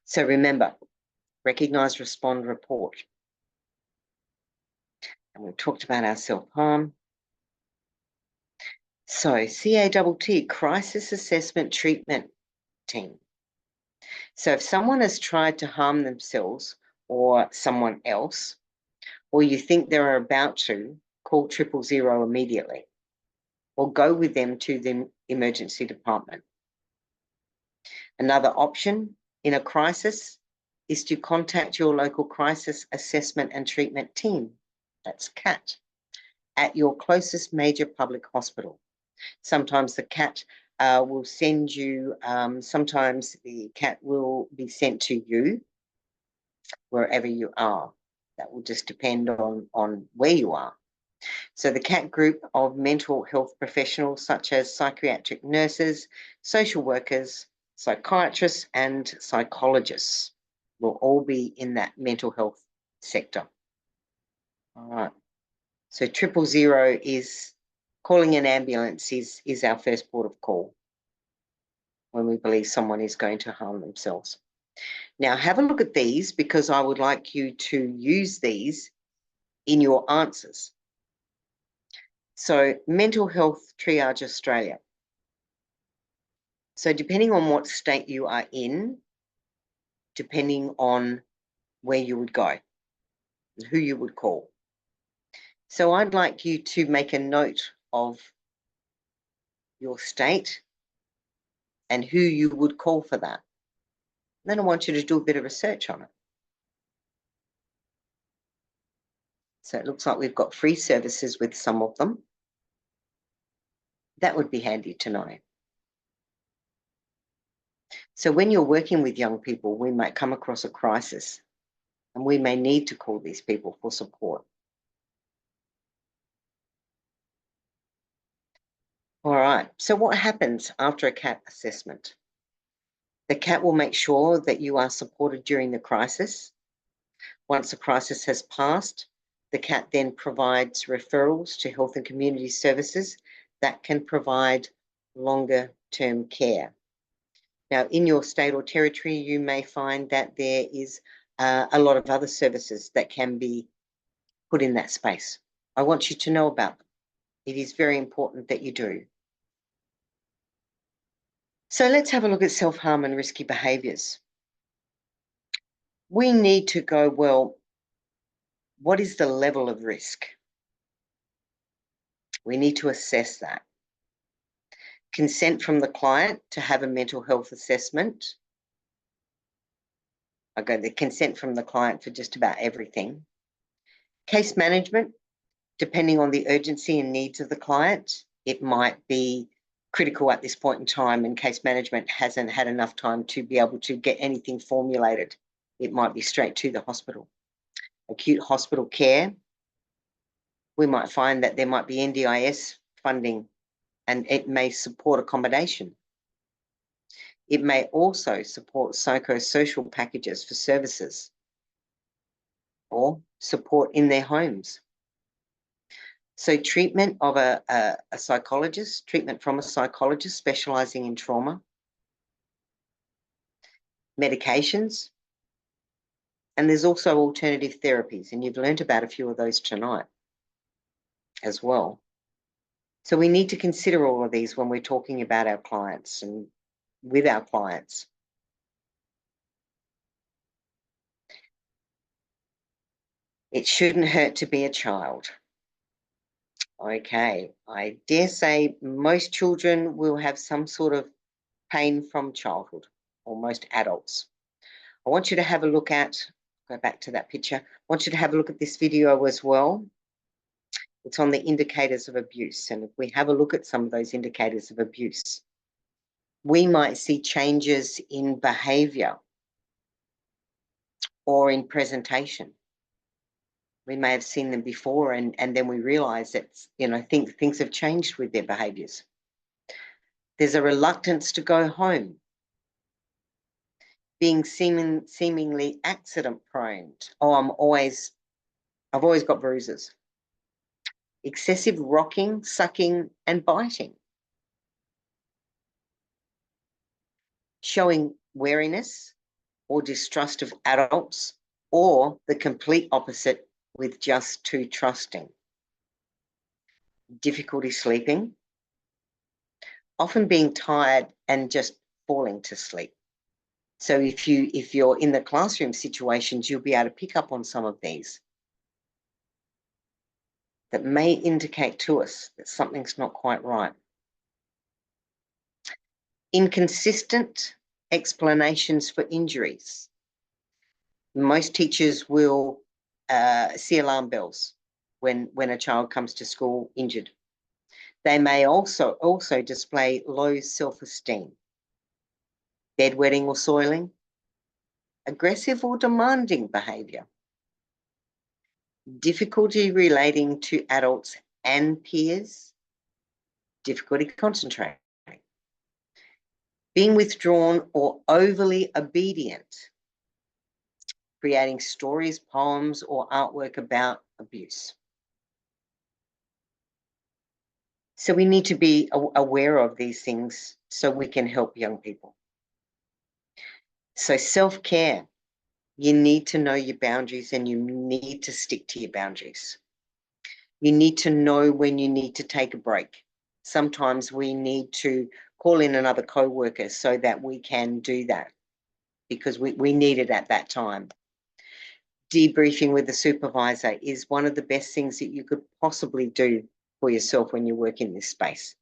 Speaker 1: So remember, recognise, respond, report. And we've talked about our self-harm. So CATT, Crisis Assessment Treatment Team. So if someone has tried to harm themselves or someone else, or you think they're about to, call 000 immediately, or go with them to the emergency department. Another option in a crisis is to contact your local crisis assessment and treatment team, that's CAT, at your closest major public hospital. Sometimes the CAT will send you, sometimes the CAT will be sent to you wherever you are. That will just depend on where you are. So the CAT group of mental health professionals such as psychiatric nurses, social workers, psychiatrists and psychologists will all be in that mental health sector. All right. So 000 is calling an ambulance is our first port of call when we believe someone is going to harm themselves. Now have a look at these because I would like you to use these in your answers. So Mental Health Triage Australia. So depending on what state you are in, depending on where you would go, and who you would call. So I'd like you to make a note of your state and who you would call for that. Then I want you to do a bit of research on it. So it looks like we've got free services with some of them. That would be handy to know. So when you're working with young people, we might come across a crisis and we may need to call these people for support. All right, so what happens after a CAT assessment? The CAT will make sure that you are supported during the crisis. Once the crisis has passed, the CAT then provides referrals to health and community services that can provide longer term care. Now, in your state or territory, you may find that there is a lot of other services that can be put in that space. I want you to know about them. It is very important that you do. So let's have a look at self-harm and risky behaviours. We need to go, well, what is the level of risk? We need to assess that. Consent from the client to have a mental health assessment. I got the consent from the client for just about everything. Case management, depending on the urgency and needs of the client, it might be critical at this point in time and case management hasn't had enough time to be able to get anything formulated. It might be straight to the hospital. Acute hospital care, we might find that there might be NDIS funding and it may support accommodation. It may also support psychosocial packages for services or support in their homes. So treatment of a psychologist, treatment from a psychologist specialising in trauma, medications, and there's also alternative therapies, and you've learned about a few of those tonight as well. So we need to consider all of these when we're talking about our clients and with our clients. It shouldn't hurt to be a child. Okay, I dare say most children will have some sort of pain from childhood, or most adults. I want you to have a look at, go back to that picture, I want you to have a look at this video as well. It's on the indicators of abuse. And if we have a look at some of those indicators of abuse, we might see changes in behavior or in presentation. We may have seen them before and then we realize that, you know, things have changed with their behaviors. There's a reluctance to go home, being seemingly accident prone. Oh, I've always got bruises. Excessive rocking, sucking, and biting. Showing wariness or distrust of adults, or the complete opposite with just too trusting. Difficulty sleeping. Often being tired and just falling to sleep. So if you're in the classroom situations, you'll be able to pick up on some of these that may indicate to us that something's not quite right. Inconsistent explanations for injuries. Most teachers will see alarm bells when a child comes to school injured. They may also display low self-esteem, bedwetting or soiling, aggressive or demanding behaviour, difficulty relating to adults and peers, difficulty concentrating, being withdrawn or overly obedient, creating stories, poems, or artwork about abuse. So we need to be aware of these things so we can help young people. So self-care, you need to know your boundaries and you need to stick to your boundaries. You need to know when you need to take a break. Sometimes we need to call in another co-worker so that we can do that because we need it at that time. Debriefing with the supervisor is one of the best things that you could possibly do for yourself when you work in this space.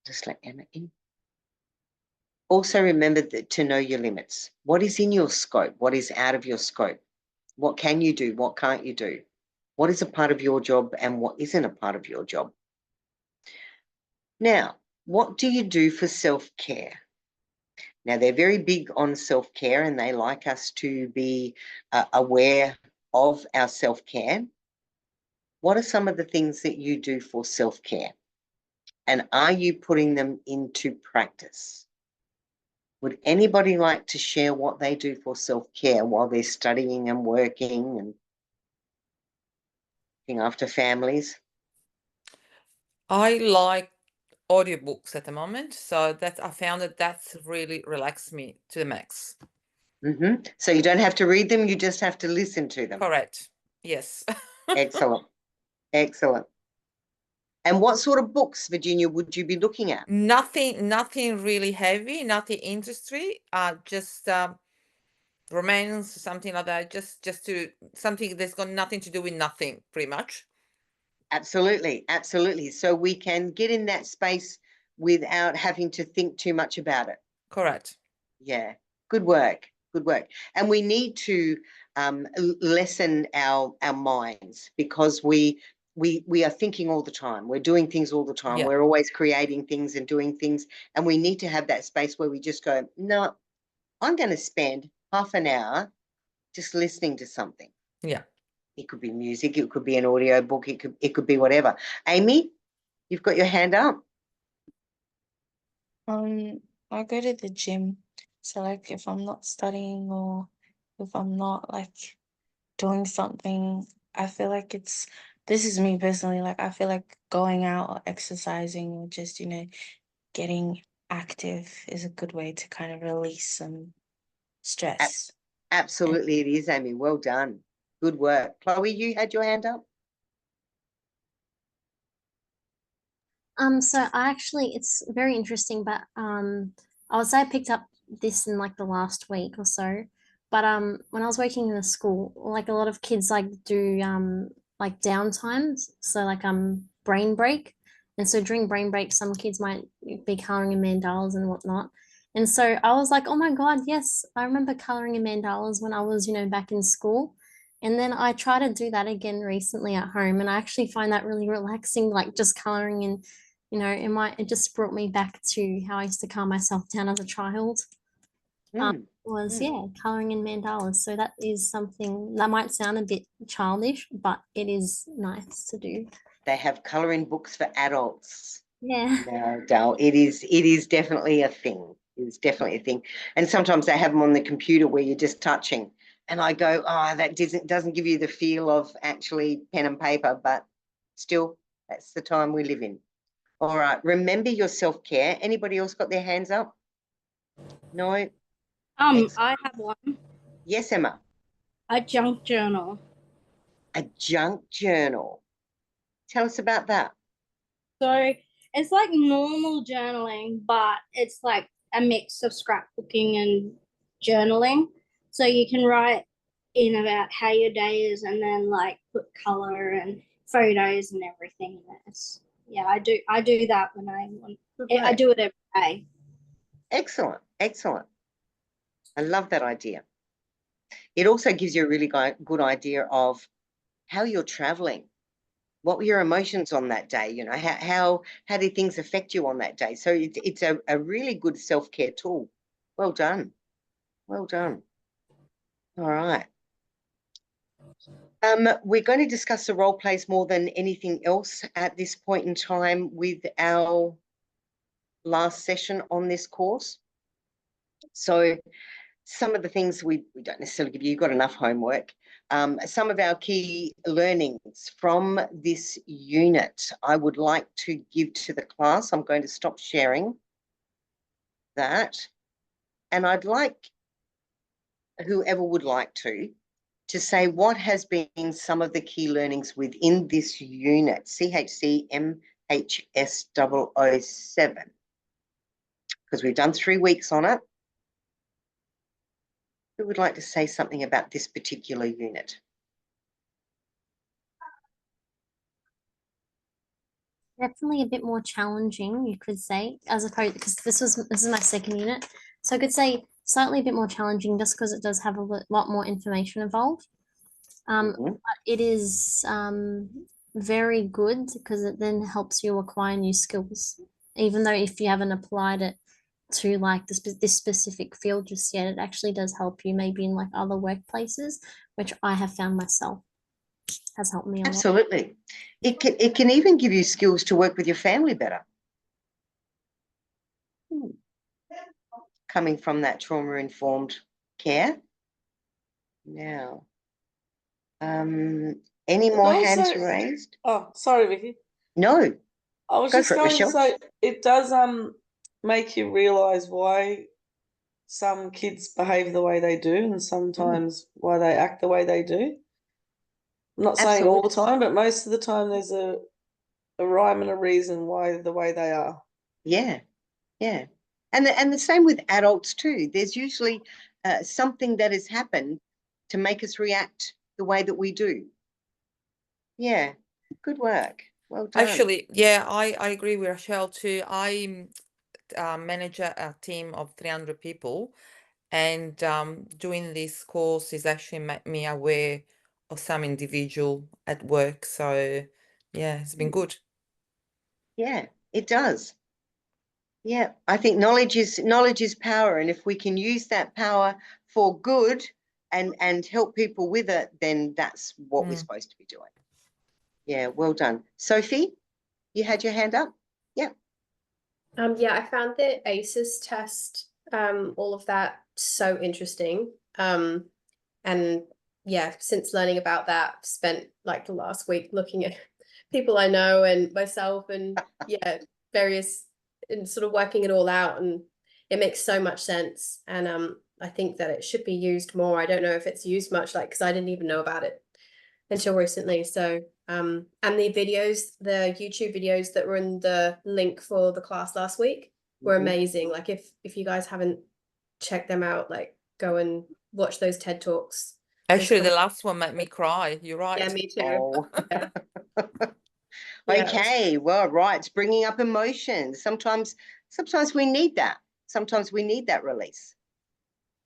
Speaker 1: Just let Emma in. Also remember to know your limits. What is in your scope? What is out of your scope? What can you do? What can't you do? What is a part of your job and what isn't a part of your job? Now, what do you do for self-care? Now, they're very big on self-care and they like us to be aware of our self-care. What are some of the things that you do for self-care? And are you putting them into practice? Would anybody like to share what they do for self-care while they're studying and working and looking after families?
Speaker 9: I like audiobooks at the moment, so I found that's really relaxed me to the max.
Speaker 1: Mm-hmm. So you don't have to read them, you just have to listen to them.
Speaker 9: Correct. Yes.
Speaker 1: Excellent. Excellent. And what sort of books, Virginia, would you be looking at?
Speaker 9: Nothing really heavy, nothing industry, just romance, something like that, just to something that's got nothing to do with nothing, pretty much.
Speaker 1: Absolutely, absolutely. So we can get in that space without having to think too much about it.
Speaker 9: Correct.
Speaker 1: Yeah, good work, good work. And we need to lessen our minds because we are thinking all the time. We're doing things all the time.
Speaker 9: Yeah.
Speaker 1: We're always creating things and doing things. And we need to have that space where we just go, no, I'm going to spend half an hour just listening to something.
Speaker 9: Yeah.
Speaker 1: It could be music, it could be an audio book, it could be whatever. Amy, you've got your hand up.
Speaker 3: I go to the gym. So like if I'm not studying or if I'm not like doing something, I feel like this is me personally, like I feel like going out or exercising or just, getting active is a good way to kind of release some stress.
Speaker 1: Absolutely it is, Amy. Well done. Good work. Chloe, you had your hand up?
Speaker 6: So I actually, it's very interesting, but I would say I picked up this in like the last week or so. But when I was working in a school, like a lot of kids like do like downtimes, so like brain break. And so during brain break, some kids might be coloring in mandalas and whatnot. And so I was like, oh my God, yes, I remember coloring in mandalas when I was, back in school. And then I try to do that again recently at home, and I actually find that really relaxing, like just coloring in, it just brought me back to how I used to calm myself down as a child. Was coloring in mandalas. So that is something that might sound a bit childish, but it is nice to do.
Speaker 1: They have colouring books for adults.
Speaker 6: Yeah.
Speaker 1: No, Dal, it is definitely a thing. It is definitely a thing. And sometimes they have them on the computer where you're just touching. And I go, oh, that doesn't give you the feel of actually pen and paper, but still, that's the time we live in. All right, remember your self-care. Anybody else got their hands up? No? Excellent.
Speaker 10: I have one.
Speaker 1: Yes, Emma.
Speaker 10: A junk journal.
Speaker 1: A junk journal. Tell us about that.
Speaker 10: So it's like normal journaling, but it's like a mix of scrapbooking and journaling. So you can write in about how your day is, and then like put color and photos and everything in it. Yeah, I do that when I want. I do it every day.
Speaker 1: Excellent, excellent. I love that idea. It also gives you a really good idea of how you're traveling. What were your emotions on that day? How did things affect you on that day? So it's a really good self-care tool. Well done. Well done. All right. We're going to discuss the role plays more than anything else at this point in time with our last session on this course. So some of the things we don't necessarily give you, you've got enough homework. Some of our key learnings from this unit, I would like to give to the class. I'm going to stop sharing that. And I'd like whoever would like to say what has been some of the key learnings within this unit, CHCMHS007, because we've done 3 weeks on it. Who would like to say something about this particular unit?
Speaker 6: Definitely a bit more challenging, you could say, as opposed, because this is my second unit. So I could say slightly a bit more challenging just because it does have a lot more information involved. But it is very good because it then helps you acquire new skills. Even though if you haven't applied it to like this specific field just yet, it actually does help you maybe in like other workplaces, which I have found myself has helped me a lot.
Speaker 1: Absolutely. It can even give you skills to work with your family better. Coming from that trauma-informed care. Now, any more hands raised?
Speaker 2: Oh, sorry, Vicky.
Speaker 1: No.
Speaker 2: I was
Speaker 1: Go
Speaker 2: just
Speaker 1: for it,
Speaker 2: going to
Speaker 1: Michelle.
Speaker 2: say it does make you realise why some kids behave the way they do, and sometimes why they act the way they do. I'm not saying all the time, but most of the time there's a rhyme and a reason why the way they are.
Speaker 1: Yeah, yeah. And the same with adults too. There's usually something that has happened to make us react the way that we do. Yeah, good work. Well done.
Speaker 9: Actually, yeah, I agree with Rachel too. I manage a team of 300 people, and doing this course is actually made me aware of some individual at work. So yeah, it's been good.
Speaker 1: Yeah, it does. Yeah, I think knowledge is power, and if we can use that power for good and help people with it, then that's what we're supposed to be doing. Yeah, well done. Sophie, you had your hand up? Yeah.
Speaker 5: Yeah, I found the ACEs test, all of that so interesting. And yeah, since learning about that, I've spent like the last week looking at people I know and myself, and yeah, various, and sort of working it all out, and it makes so much sense. And I think that it should be used more. I don't know if it's used much, like, because I didn't even know about it until recently. So and the videos, the YouTube videos that were in the link for the class last week were amazing. Like if you guys haven't checked them out, like go and watch those TED Talks.
Speaker 9: Actually, the last one made me cry. You're right.
Speaker 5: Yeah, me too.
Speaker 1: Oh.
Speaker 5: Yeah.
Speaker 1: Okay, well, right. It's bringing up emotions. Sometimes we need that. Sometimes we need that release.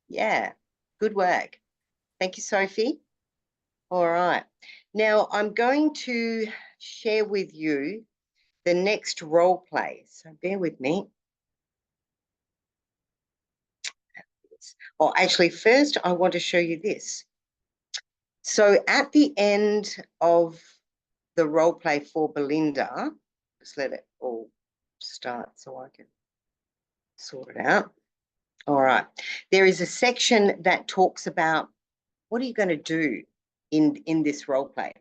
Speaker 1: Yeah, good work. Thank you, Sophie. All right. Now I'm going to share with you the next role play. So bear with me. Oh, actually, first I want to show you this. So at the end of the role play for Belinda, just let it all start so I can sort it out. All right. There is a section that talks about what are you going to do in this role play.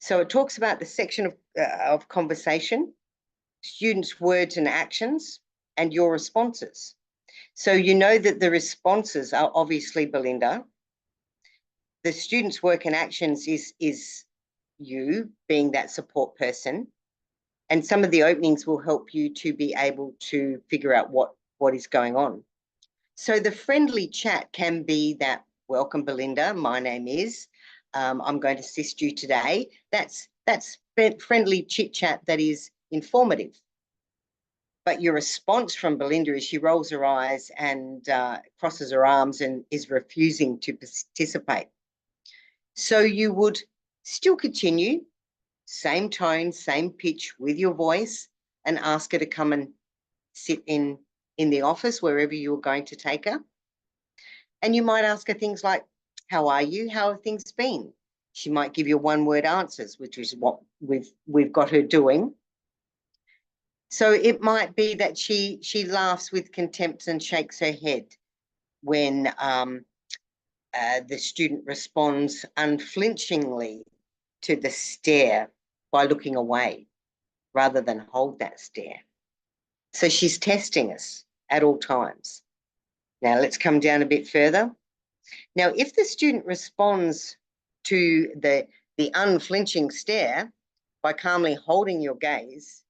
Speaker 1: So it talks about the section of conversation, students' words and actions, and your responses. So you know that the responses are obviously Belinda. The students' work and actions is you being that support person. And some of the openings will help you to be able to figure out what is going on. So the friendly chat can be that, welcome, Belinda, my name is, I'm going to assist you today. That's friendly chit chat that is informative. But your response from Belinda is she rolls her eyes and crosses her arms and is refusing to participate. So you would still continue, same tone, same pitch with your voice, and ask her to come and sit in the office, wherever you're going to take her. And you might ask her things like, how are you? How have things been? She might give you one-word answers, which is what we've got her doing. So it might be that she laughs with contempt and shakes her head when the student responds unflinchingly to the stare by looking away rather than hold that stare. So she's testing us at all times. Now let's come down a bit further. Now, if the student responds to the unflinching stare by calmly holding your gaze,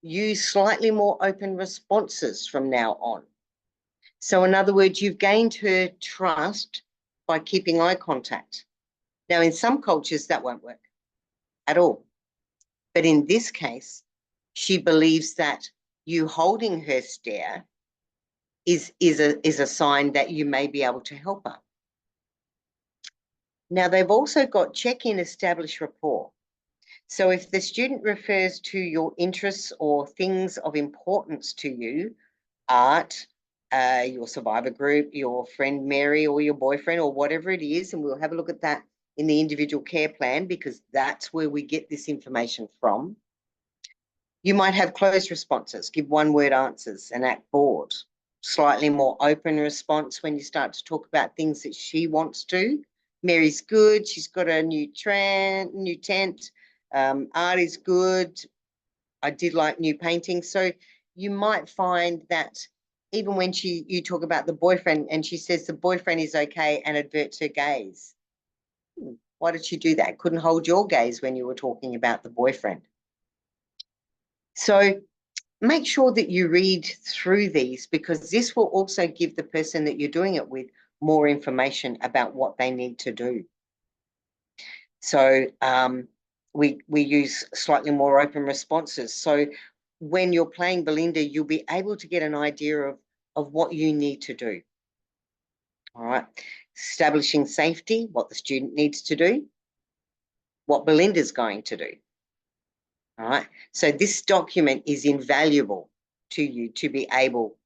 Speaker 1: use slightly more open responses from now on. So in other words, you've gained her trust by keeping eye contact. Now, in some cultures, that won't work at all. But in this case, she believes that you holding her stare is a sign that you may be able to help her. Now, they've also got check-in, establish rapport. So if the student refers to your interests or things of importance to you, art, your survivor group, your friend Mary, or your boyfriend, or whatever it is, and we'll have a look at that in the individual care plan because that's where we get this information from. You might have closed responses, give one-word answers and act bored. Slightly more open response when you start to talk about things that she wants to. Mary's good, she's got a new tent, art is good, I did like new painting. So you might find that even when you talk about the boyfriend and she says the boyfriend is okay and averts her gaze. Why did she do that? Couldn't hold your gaze when you were talking about the boyfriend. So make sure that you read through these because this will also give the person that you're doing it with more information about what they need to do. So we use slightly more open responses. So when you're playing Belinda, you'll be able to get an idea of what you need to do. All right. Establishing safety, what the student needs to do, what Belinda's going to do. All right. So this document is invaluable to you to be able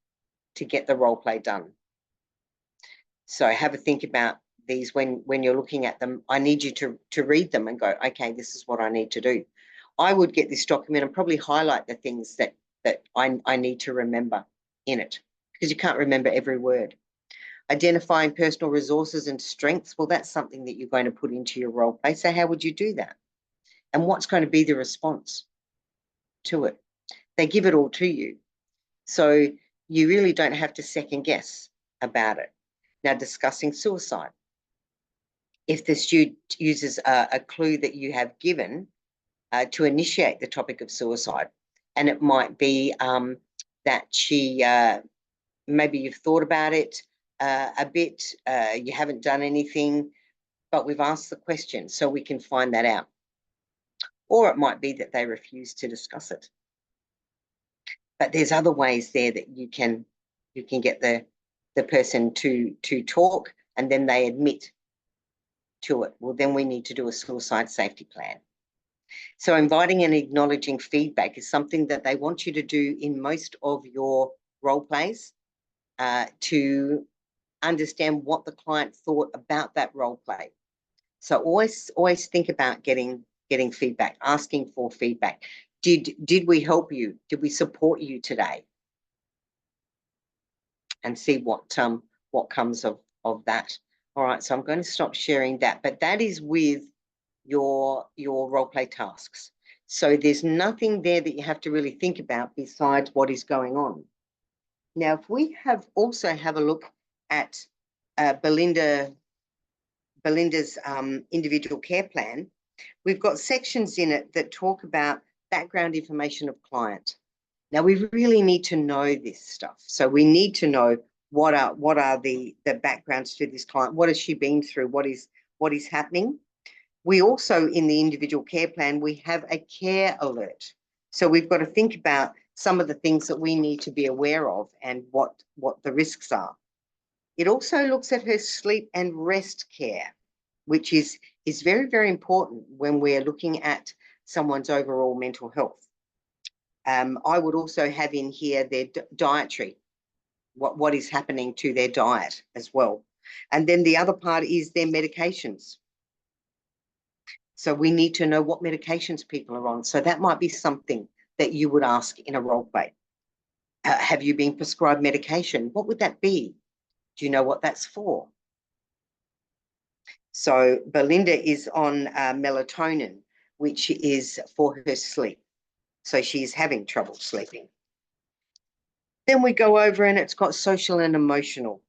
Speaker 1: to get the role play done. So have a think about these when you're looking at them. I need you to read them and go, okay, this is what I need to do. I would get this document and probably highlight the things that I need to remember in it because you can't remember every word. Identifying personal resources and strengths, well, that's something that you're going to put into your role play. So how would you do that? And what's going to be the response to it? They give it all to you. So you really don't have to second guess about it. Now, discussing suicide. if the student uses a clue that you have given to initiate the topic of suicide. And it might be that she, maybe you've thought about it a bit, you haven't done anything, but we've asked the question so we can find that out. Or it might be that they refuse to discuss it. But there's other ways there that you can get the person to talk, and then they admit to it. Well, then we need to do a suicide safety plan. So inviting and acknowledging feedback is something that they want you to do in most of your role plays to understand what the client thought about that role play. So always think about getting feedback, asking for feedback. Did we help you? Did we support you today? And see what comes of that. All right, so I'm going to stop sharing that, but that is with your role play tasks. So there's nothing there that you have to really think about besides what is going on. Now, if we also have a look at Belinda's individual care plan, we've got sections in it that talk about background information of client. Now, we really need to know this stuff. So we need to know what are the backgrounds to this client. What has she been through? What is happening? We also, in the individual care plan, we have a care alert. So we've got to think about some of the things that we need to be aware of and what the risks are. It also looks at her sleep and rest care, which is very, very important when we're looking at someone's overall mental health. I would also have in here their dietary, what is happening to their diet as well. And then the other part is their medications. So we need to know what medications people are on. So that might be something that you would ask in a role play. Have you been prescribed medication? What would that be? Do you know what that's for? So Belinda is on melatonin, which is for her sleep. So she's having trouble sleeping. Then we go over and it's got social and emotional.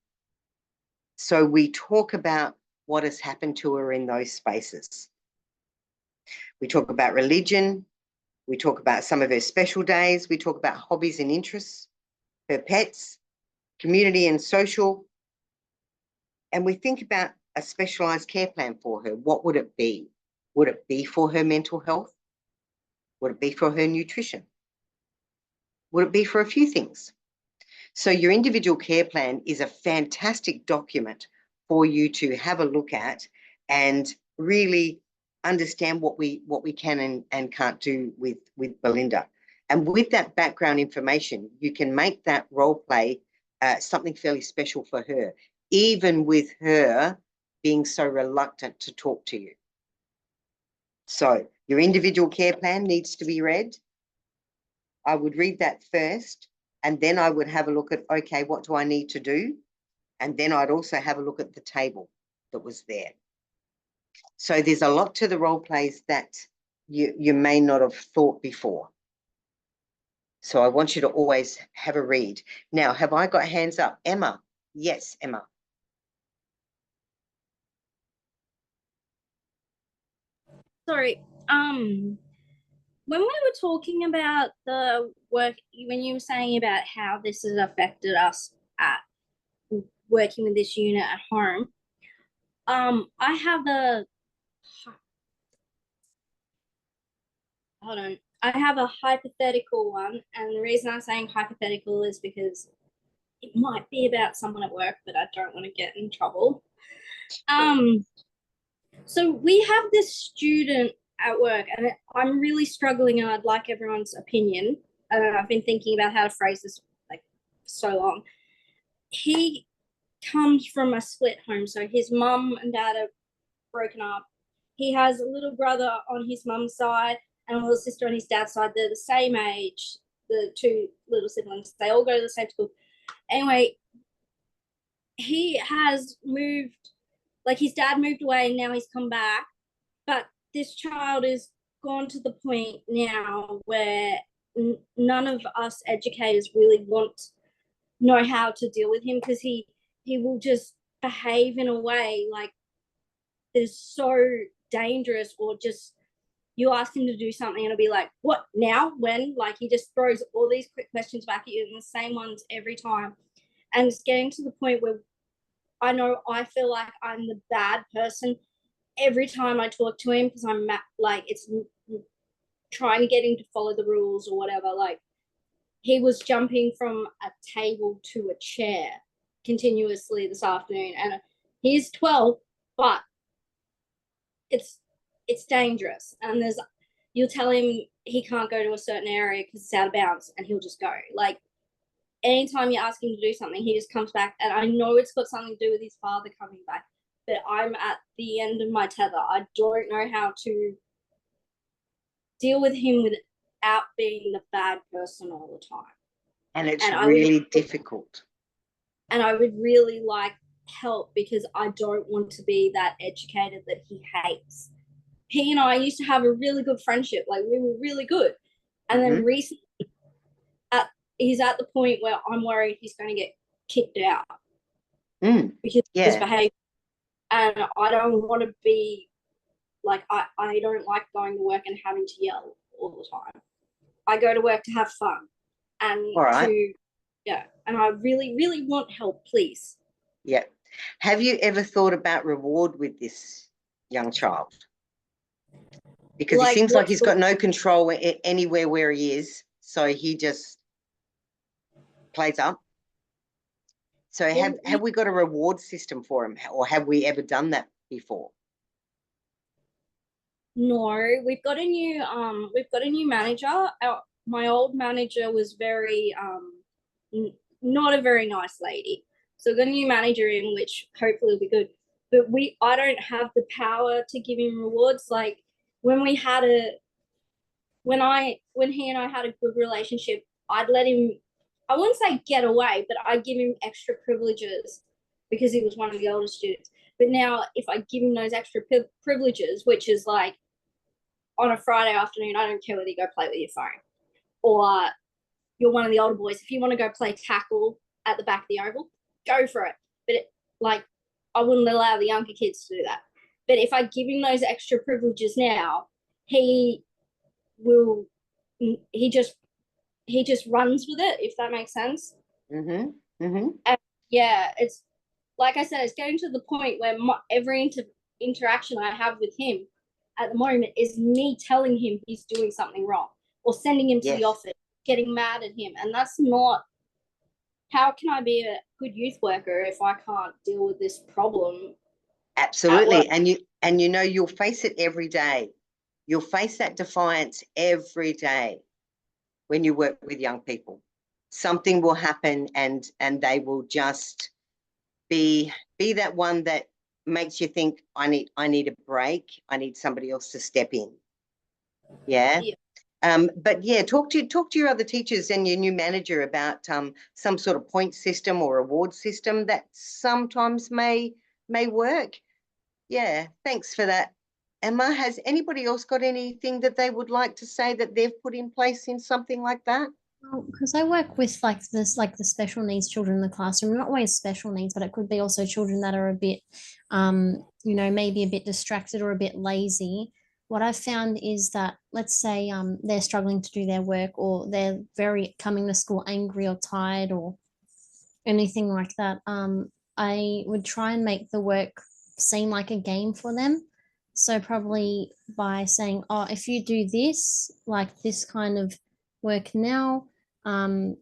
Speaker 1: So we talk about what has happened to her in those spaces. We talk about religion. We talk about some of her special days. We talk about hobbies and interests, her pets, community and social. And we think about a specialised care plan for her. What would it be? Would it be for her mental health? Would it be for her nutrition? Would it be for a few things? So your individual care plan is a fantastic document for you to have a look at and really understand what we can and can't do with Belinda. And with that background information, you can make that role play something fairly special for her, even with her being so reluctant to talk to you. So your individual care plan needs to be read. I would read that first, and then I would have a look at, okay, what do I need to do? And then I'd also have a look at the table that was there. So there's a lot to the role plays that you may not have thought before. So I want you to always have a read. Now, have I got hands up? Emma? Yes, Emma.
Speaker 10: Sorry, when we were talking about the work, when you were saying about how this has affected us at working with this unit at home, I have a hypothetical one, and the reason I'm saying hypothetical is because it might be about someone at work, but I don't want to get in trouble. So we have this student at work, and I'm really struggling, and I'd like everyone's opinion. I've been thinking about how to phrase this like so long. He comes from a split home, so his mum and dad are broken up. He has a little brother on his mum's side and a little sister on his dad's side. They're the same age, the two little siblings. They all go to the same school. Anyway, he has moved, like his dad moved away and now he's come back. But this child is gone to the point now where none of us educators really know how to deal with him, because he will just behave in a way like is so dangerous, or just you ask him to do something and it'll be like, what now, when? Like, he just throws all these quick questions back at you and the same ones every time. And it's getting to the point where I know I feel like I'm the bad person every time I talk to him, because I'm like, it's trying to get him to follow the rules or whatever. Like, he was jumping from a table to a chair continuously this afternoon, and he's 12, but it's dangerous. And you'll tell him he can't go to a certain area because it's out of bounds, and he'll just go. Like, anytime you ask him to do something, he just comes back. And I know it's got something to do with his father coming back, but I'm at the end of my tether. I don't know how to deal with him without being the bad person all the time.
Speaker 1: And it's really difficult.
Speaker 10: And I would really like help, because I don't want to be that educator that he hates. He and I used to have a really good friendship. Like, we were really good. And then recently, he's at the point where I'm worried he's going to get kicked out because of his behavior. And I don't want to be like, I don't like going to work and having to yell all the time. I go to work to have fun and and I really, really want help, please.
Speaker 1: Yeah. Have you ever thought about reward with this young child? Because it seems like he's got no control anywhere where he is, so he just plays up. So have we got a reward system for him, or have we ever done that before?
Speaker 10: No, we've got a new manager. My old manager was very not a very nice lady. So we've got a new manager in, which hopefully will be good. But I don't have the power to give him rewards. Like, when he and I had a good relationship, I'd let him, I wouldn't say get away, but I'd give him extra privileges because he was one of the older students. But now, if I give him those extra privileges, which is like, on a Friday afternoon, I don't care whether you go play with your phone, or you're one of the older boys, if you want to go play tackle at the back of the oval, go for it. But I wouldn't allow the younger kids to do that. But if I give him those extra privileges now, he just runs with it, if that makes sense. And yeah, it's like I said, it's getting to the point where every interaction I have with him at the moment is me telling him he's doing something wrong, or sending him to the office, getting mad at him. And that's not, how can I be a good youth worker if I can't deal with this problem?
Speaker 1: Absolutely. And you know, you'll face it every day. You'll face that defiance every day when you work with young people. Something will happen, and they will just be that one that makes you think, I need a break. I need somebody else to step in. Yeah. But yeah, talk to your other teachers and your new manager about some sort of point system or award system that sometimes may work. Yeah, thanks for that. Emma, has anybody else got anything that they would like to say that they've put in place in something like that?
Speaker 6: Well, because I work with the special needs children in the classroom, not always special needs, but it could be also children that are a bit, maybe a bit distracted or a bit lazy. What I've found is that, let's say they're struggling to do their work, or they're coming to school angry or tired or anything like that. I would try and make the work seem like a game for them. So probably by saying, oh, if you do this, like this kind of work now, you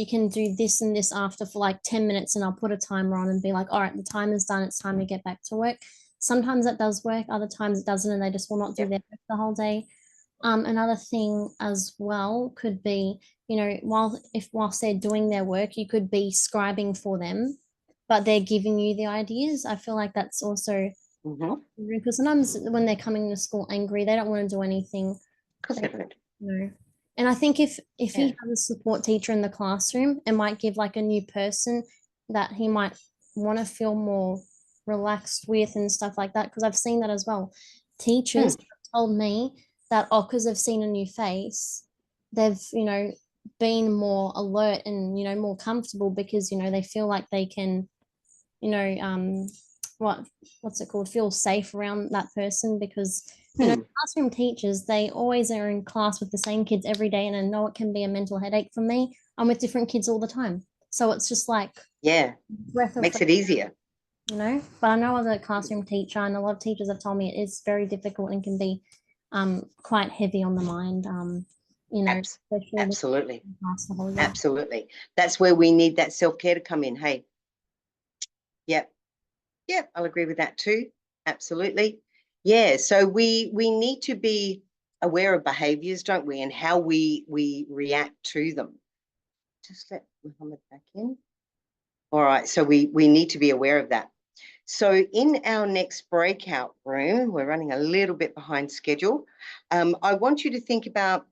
Speaker 6: can do this and this after for like 10 minutes, and I'll put a timer on and be like, all right, the time is done, it's time to get back to work. Sometimes that does work, other times it doesn't, and they just will not do their work the whole day. Another thing as well could be, whilst they're doing their work, you could be scribing for them, but they're giving you the ideas. I feel like that's also because sometimes when they're coming to school angry, they don't want to do anything. And I think if he has a support teacher in the classroom, it might give like a new person that he might want to feel more relaxed with and stuff like that, because I've seen that as well. Teachers told me that, because they've seen a new face, they've been more alert and more comfortable, because they feel like they can what's it called, feel safe around that person, because you know, classroom teachers, they always are in class with the same kids every day, and I know it can be a mental headache for me. I'm with different kids all the time, so it's just like breath of
Speaker 1: makes it easier.
Speaker 6: You know, but I know as a classroom teacher, and a lot of teachers have told me it is very difficult and can be quite heavy on the mind. You know,
Speaker 1: Absolutely.
Speaker 6: the whole year.
Speaker 1: Absolutely. That's where we need that self-care to come in. Hey. Yep. Yep, I'll agree with that too. Absolutely. Yeah, so we need to be aware of behaviors, don't we, and how we react to them. Just let Mohammed back in. All right, so we need to be aware of that. So in our next breakout room, we're running a little bit behind schedule. I want you to think about,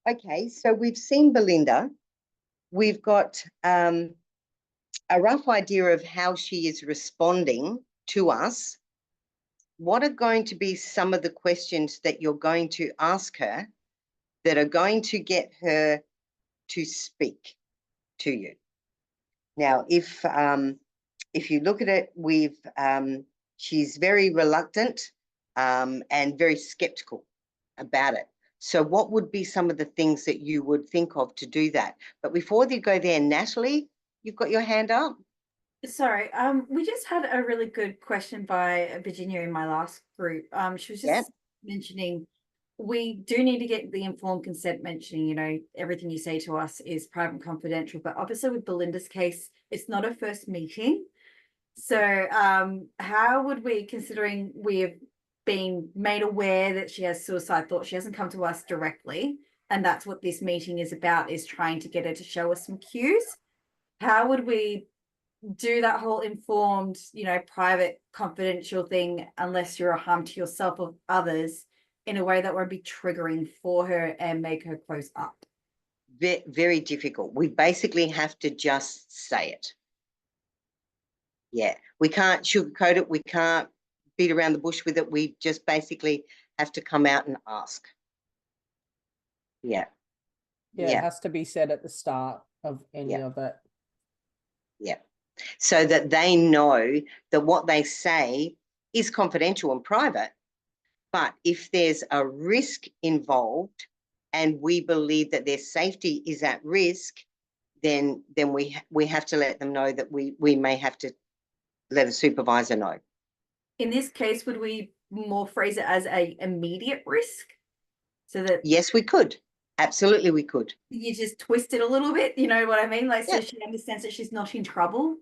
Speaker 1: okay, so we've seen Belinda. We've got a rough idea of how she is responding to us. What are going to be some of the questions that you're going to ask her that are going to get her to speak to you? Now, if you look at it, she's very reluctant and very skeptical about it. So what would be some of the things that you would think of to do that? But before you go there, Natalie, you've got your hand up.
Speaker 7: Sorry, we just had a really good question by Virginia in my last group. She was just mentioning we do need to get the informed consent, mentioning, you know, everything you say to us is private and confidential, but obviously with Belinda's case, it's not a first meeting. So how would we, considering we have been made aware that she has suicide thoughts, she hasn't come to us directly, and that's what this meeting is about, is trying to get her to show us some cues. How would we do that whole informed, you know, private, confidential thing, unless you're a harm to yourself or others, in a way that won't be triggering for her and make her close up?
Speaker 1: Very, very difficult. We basically have to just say it. Yeah, we can't sugarcoat it. We can't beat around the bush with it. We just basically have to come out and ask. Yeah.
Speaker 8: Yeah, it has to be said at the start of any of it.
Speaker 1: Yeah. So that they know that what they say is confidential and private. But if there's a risk involved and we believe that their safety is at risk, then we have to let them know that we may have to let a supervisor know.
Speaker 7: In this case, would we more phrase it as a immediate risk? So that
Speaker 1: yes, we could. Absolutely, we could.
Speaker 7: You just twist it a little bit, you know what I mean? Like, so she understands that she's not in trouble.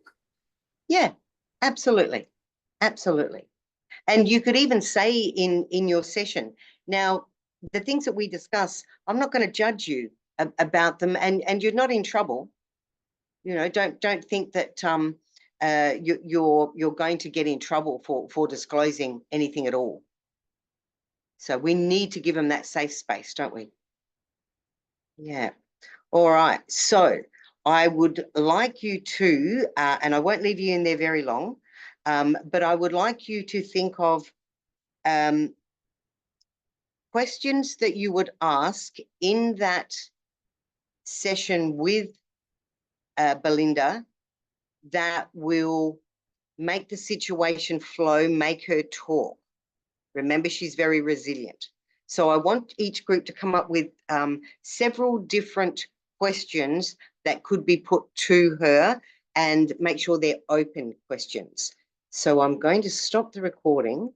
Speaker 1: Yeah, absolutely. Absolutely. And you could even say in your session, now, the things that we discuss, I'm not going to judge you about them, and you're not in trouble. You know, don't think that you're going to get in trouble for disclosing anything at all. So we need to give them that safe space, don't we? Yeah. All right. So I would like you to, and I won't leave you in there very long, but I would like you to think of questions that you would ask in that session with Belinda that will make the situation flow, make her talk. Remember, she's very resilient. So I want each group to come up with several different questions that could be put to her, and make sure they're open questions. So I'm going to stop the recording.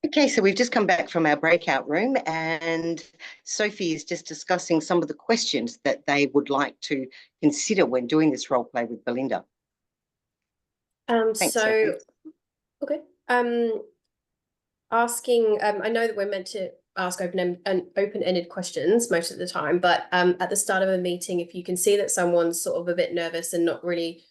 Speaker 1: Okay, so we've just come back from our breakout room, and Sophie is just discussing some of the questions that they would like to consider when doing this role play with Belinda. Thanks, Sophie.
Speaker 5: Okay. Asking, I know that we're meant to ask open-ended questions most of the time, but at the start of a meeting, if you can see that someone's sort of a bit nervous and not really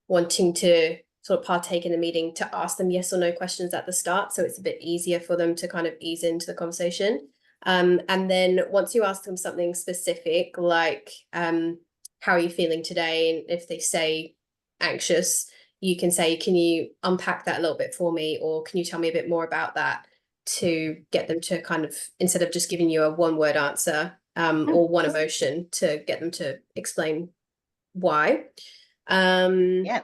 Speaker 5: wanting to sort of partake in the meeting, to ask them yes or no questions at the start, so it's a bit easier for them to kind of ease into the conversation. And then once you ask them something specific, like how are you feeling today, and if they say anxious, you can say, can you unpack that a little bit for me, or can you tell me a bit more about that, to get them to kind of, instead of just giving you a one-word answer or one emotion, to get them to explain why.
Speaker 1: Yeah.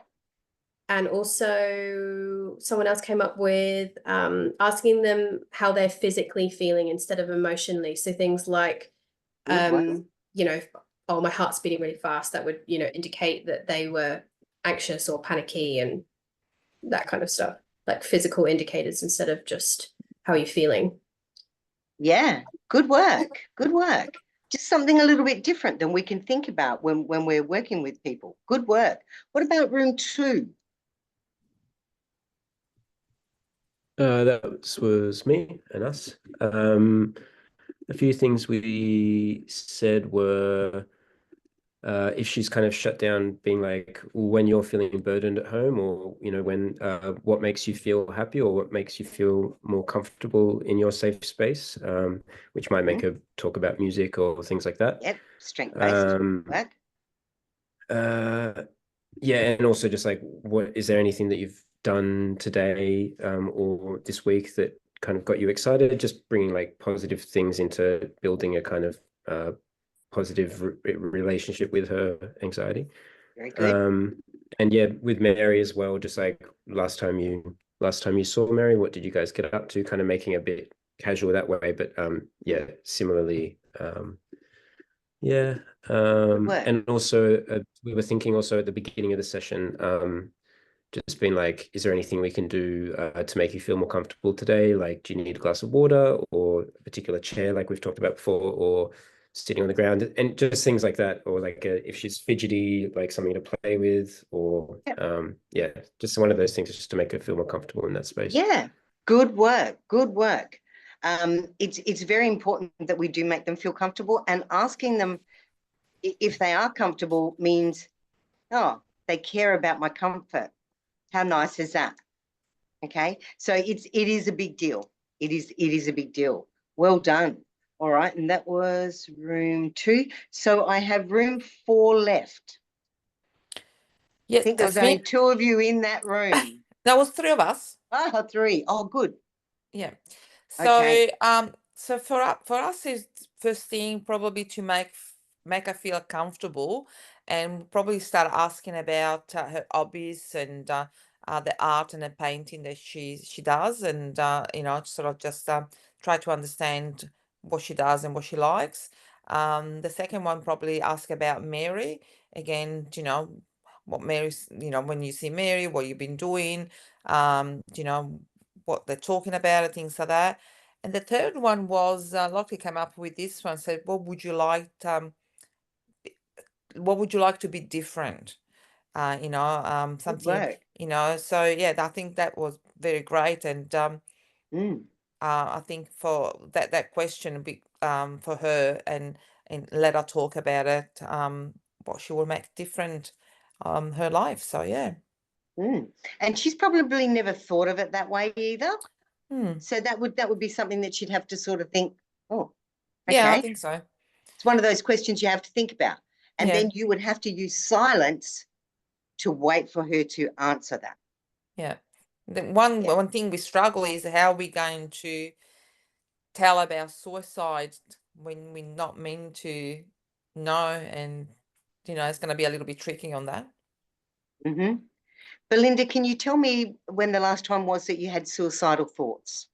Speaker 5: And also someone else came up with asking them how they're physically feeling instead of emotionally. So things like, you know, oh, my heart's beating really fast. That would, you know, indicate that they were anxious or panicky and that kind of stuff, like physical indicators instead of just how you're feeling.
Speaker 1: Yeah, good work. Good work. Just something a little bit different than we can think about when we're working with people. Good work. What about room 2?
Speaker 11: That was me and us. A few things we said were if she's kind of shut down, being like, when you're feeling burdened at home, or, you know, when what makes you feel happy or what makes you feel more comfortable in your safe space, which might make her talk about music or things like that.
Speaker 1: Yep, strength-based work.
Speaker 11: Yeah, and also just like, what is there anything that you've done today or this week that kind of got you excited? Just bringing like positive things into building a kind of positive relationship with her anxiety.
Speaker 1: Very good.
Speaker 11: And yeah, with Mary as well, just like last time you saw Mary, what did you guys get up to? Kind of making a bit casual that way, but yeah, similarly. Yeah. And also we were thinking also at the beginning of the session, just being like, is there anything we can do to make you feel more comfortable today? Like, do you need a glass of water or a particular chair like we've talked about before, or sitting on the ground, and just things like that, or like if she's fidgety, like something to play with, or yeah, just one of those things just to make her feel more comfortable in that space.
Speaker 1: Yeah, good work. Good work. It's very important that we do make them feel comfortable, and asking them if they are comfortable means, oh, they care about my comfort. How nice is that? Okay, so it is a big deal. It is a big deal. Well done. All right, and that was room 2. So I have room 4 left.
Speaker 9: Yes,
Speaker 1: I think there was only 2 of you in that room.
Speaker 9: There was 3 of us.
Speaker 1: Ah, 3. Oh, good.
Speaker 9: Yeah. So
Speaker 1: Okay.
Speaker 9: So for us is first thing probably to make her feel comfortable, and probably start asking about her hobbies and the art and the painting that she does, and you know, sort of just try to understand what she does and what she likes. The second one, probably ask about Mary again. You know, what Mary's, you know, when you see Mary, what you've been doing. You know, what they're talking about and things like that. And the third one was Lockie came up with this one, said, what would you like to be different? You know, something, you know, so yeah, I think that was very great. And I think for that question for her, and let her talk about it, what she will make different her life. So yeah.
Speaker 1: And she's probably never thought of it that way either. So that would be something that she'd have to sort of think, oh, okay.
Speaker 9: Yeah, I think so.
Speaker 1: It's one of those questions you have to think about. And then you would have to use silence to wait for her to answer that.
Speaker 9: Yeah. The one thing we struggle is how we're going to tell about suicide when we're not meant to know, and you know, it's going to be a little bit tricky on that.
Speaker 1: Belinda, can you tell me when the last time was that you had suicidal thoughts?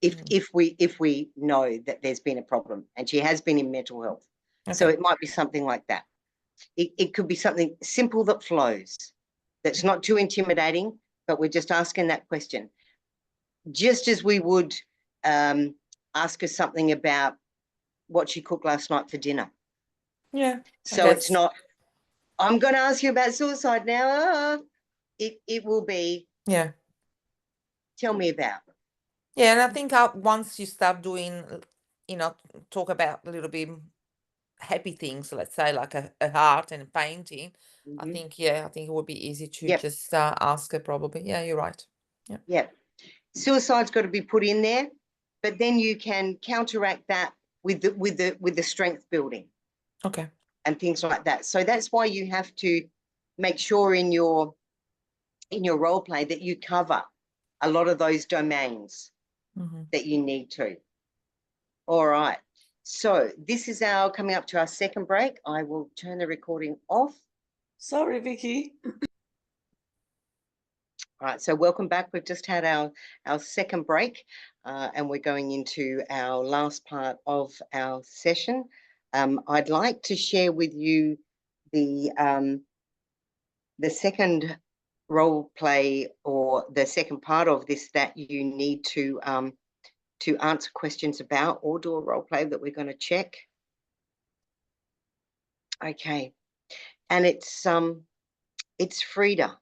Speaker 1: If we know that there's been a problem, and she has been in mental health. So it might be something like that. It could be something simple that flows, that's not too intimidating, but we're just asking that question. Just as we would ask her something about what she cooked last night for dinner.
Speaker 9: Yeah.
Speaker 1: So it's not, I'm going to ask you about suicide now. It will be, tell me about.
Speaker 9: Yeah, and I think once you start doing, you know, talk about a little bit happy things, let's say like a art and a painting, I think it would be easy to just ask her probably. Yeah, you're right.
Speaker 1: Yeah. Suicide's got to be put in there, but then you can counteract that with the strength building.
Speaker 9: Okay.
Speaker 1: And things like that. So that's why you have to make sure in your role play that you cover a lot of those domains that you need to. All right. So this is coming up to our second break. I will turn the recording off
Speaker 2: Sorry, Vicky.
Speaker 1: All right, so welcome back. We've just had our second break, and we're going into our last part of our session. I'd like to share with you the second role play, or the second part of this, that you need to answer questions about, or do a role play that we're going to check. Okay, and it's Frida.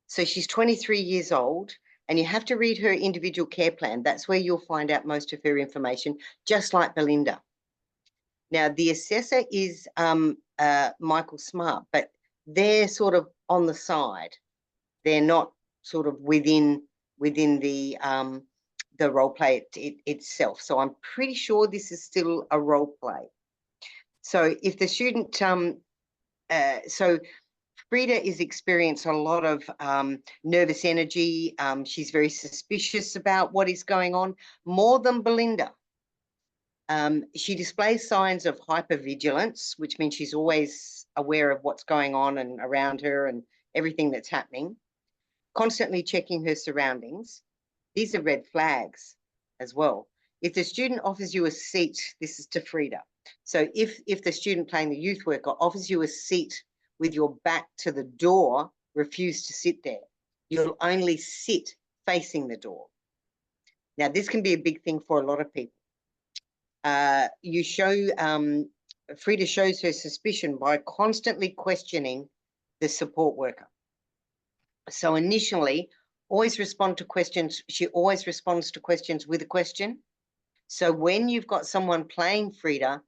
Speaker 1: So she's 23 years old, and you have to read her individual care plan. That's where you'll find out most of her information, just like Belinda. Now, the assessor is Michael Smart, but they're sort of on the side. They're not sort of within the role play itself. So I'm pretty sure this is still a role play. So if the student, so Frida is experiencing a lot of nervous energy. She's very suspicious about what is going on, more than Belinda. She displays signs of hypervigilance, which means she's always aware of what's going on and around her and everything that's happening, constantly checking her surroundings. These are red flags as well. If the student offers you a seat, this is to Frida. So if the student playing the youth worker offers you a seat with your back to the door, refuse to sit there. You'll only sit facing the door. Now, this can be a big thing for a lot of people. Frida shows her suspicion by constantly questioning the support worker. So initially, always respond to questions. She always responds to questions with a question. So when you've got someone playing Frida,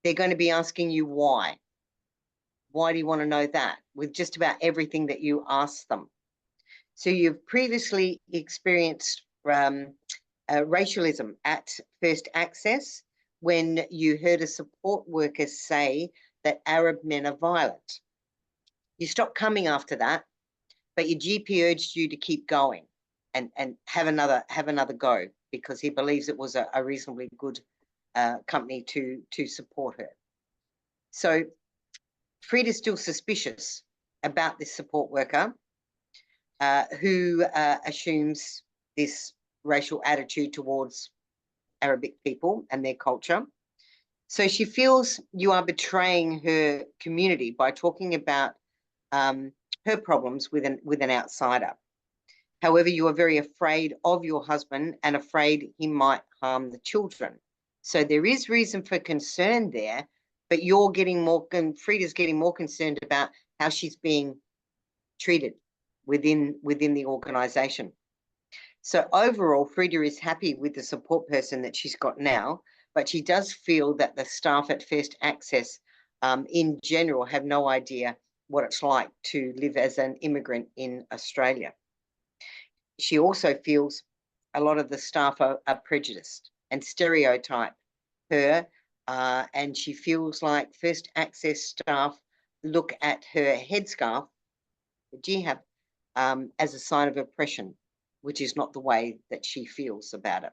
Speaker 1: they're going to be asking you why. Why do you want to know that? With just about everything that you ask them. So you've previously experienced racialism at first access when you heard a support worker say that Arab men are violent. You stopped coming after that, but your GP urged you to keep going and have another go, because he believes it was a reasonably good company to support her. So Frida's still suspicious about this support worker who assumes this racial attitude towards Arabic people and their culture. So she feels you are betraying her community by talking about her problems with an outsider. However, you are very afraid of your husband and afraid he might harm the children. So there is reason for concern there, but you're getting more, Frida's getting more concerned about how she's being treated within the organisation. So overall, Frida is happy with the support person that she's got now, but she does feel that the staff at First Access in general have no idea what it's like to live as an immigrant in Australia. She also feels a lot of the staff are prejudiced and stereotype her, and she feels like First Access staff look at her headscarf, the jihad, as a sign of oppression, which is not the way that she feels about it.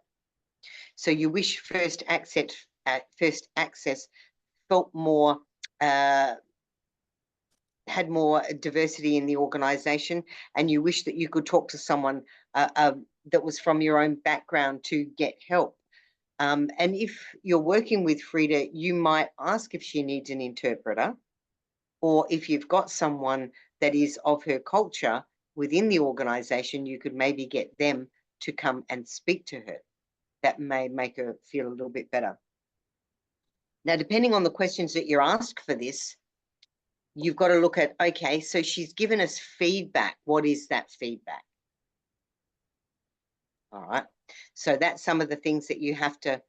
Speaker 1: So you wish First Access felt more, had more diversity in the organisation, and you wish that you could talk to someone that was from your own background to get help. And if you're working with Frida, you might ask if she needs an interpreter, or if you've got someone that is of her culture within the organisation, you could maybe get them to come and speak to her. That may make her feel a little bit better. Now, depending on the questions that you're asked for this, you've got to look at, okay, so she's given us feedback. What is that feedback? All right. So that's some of the things that you have to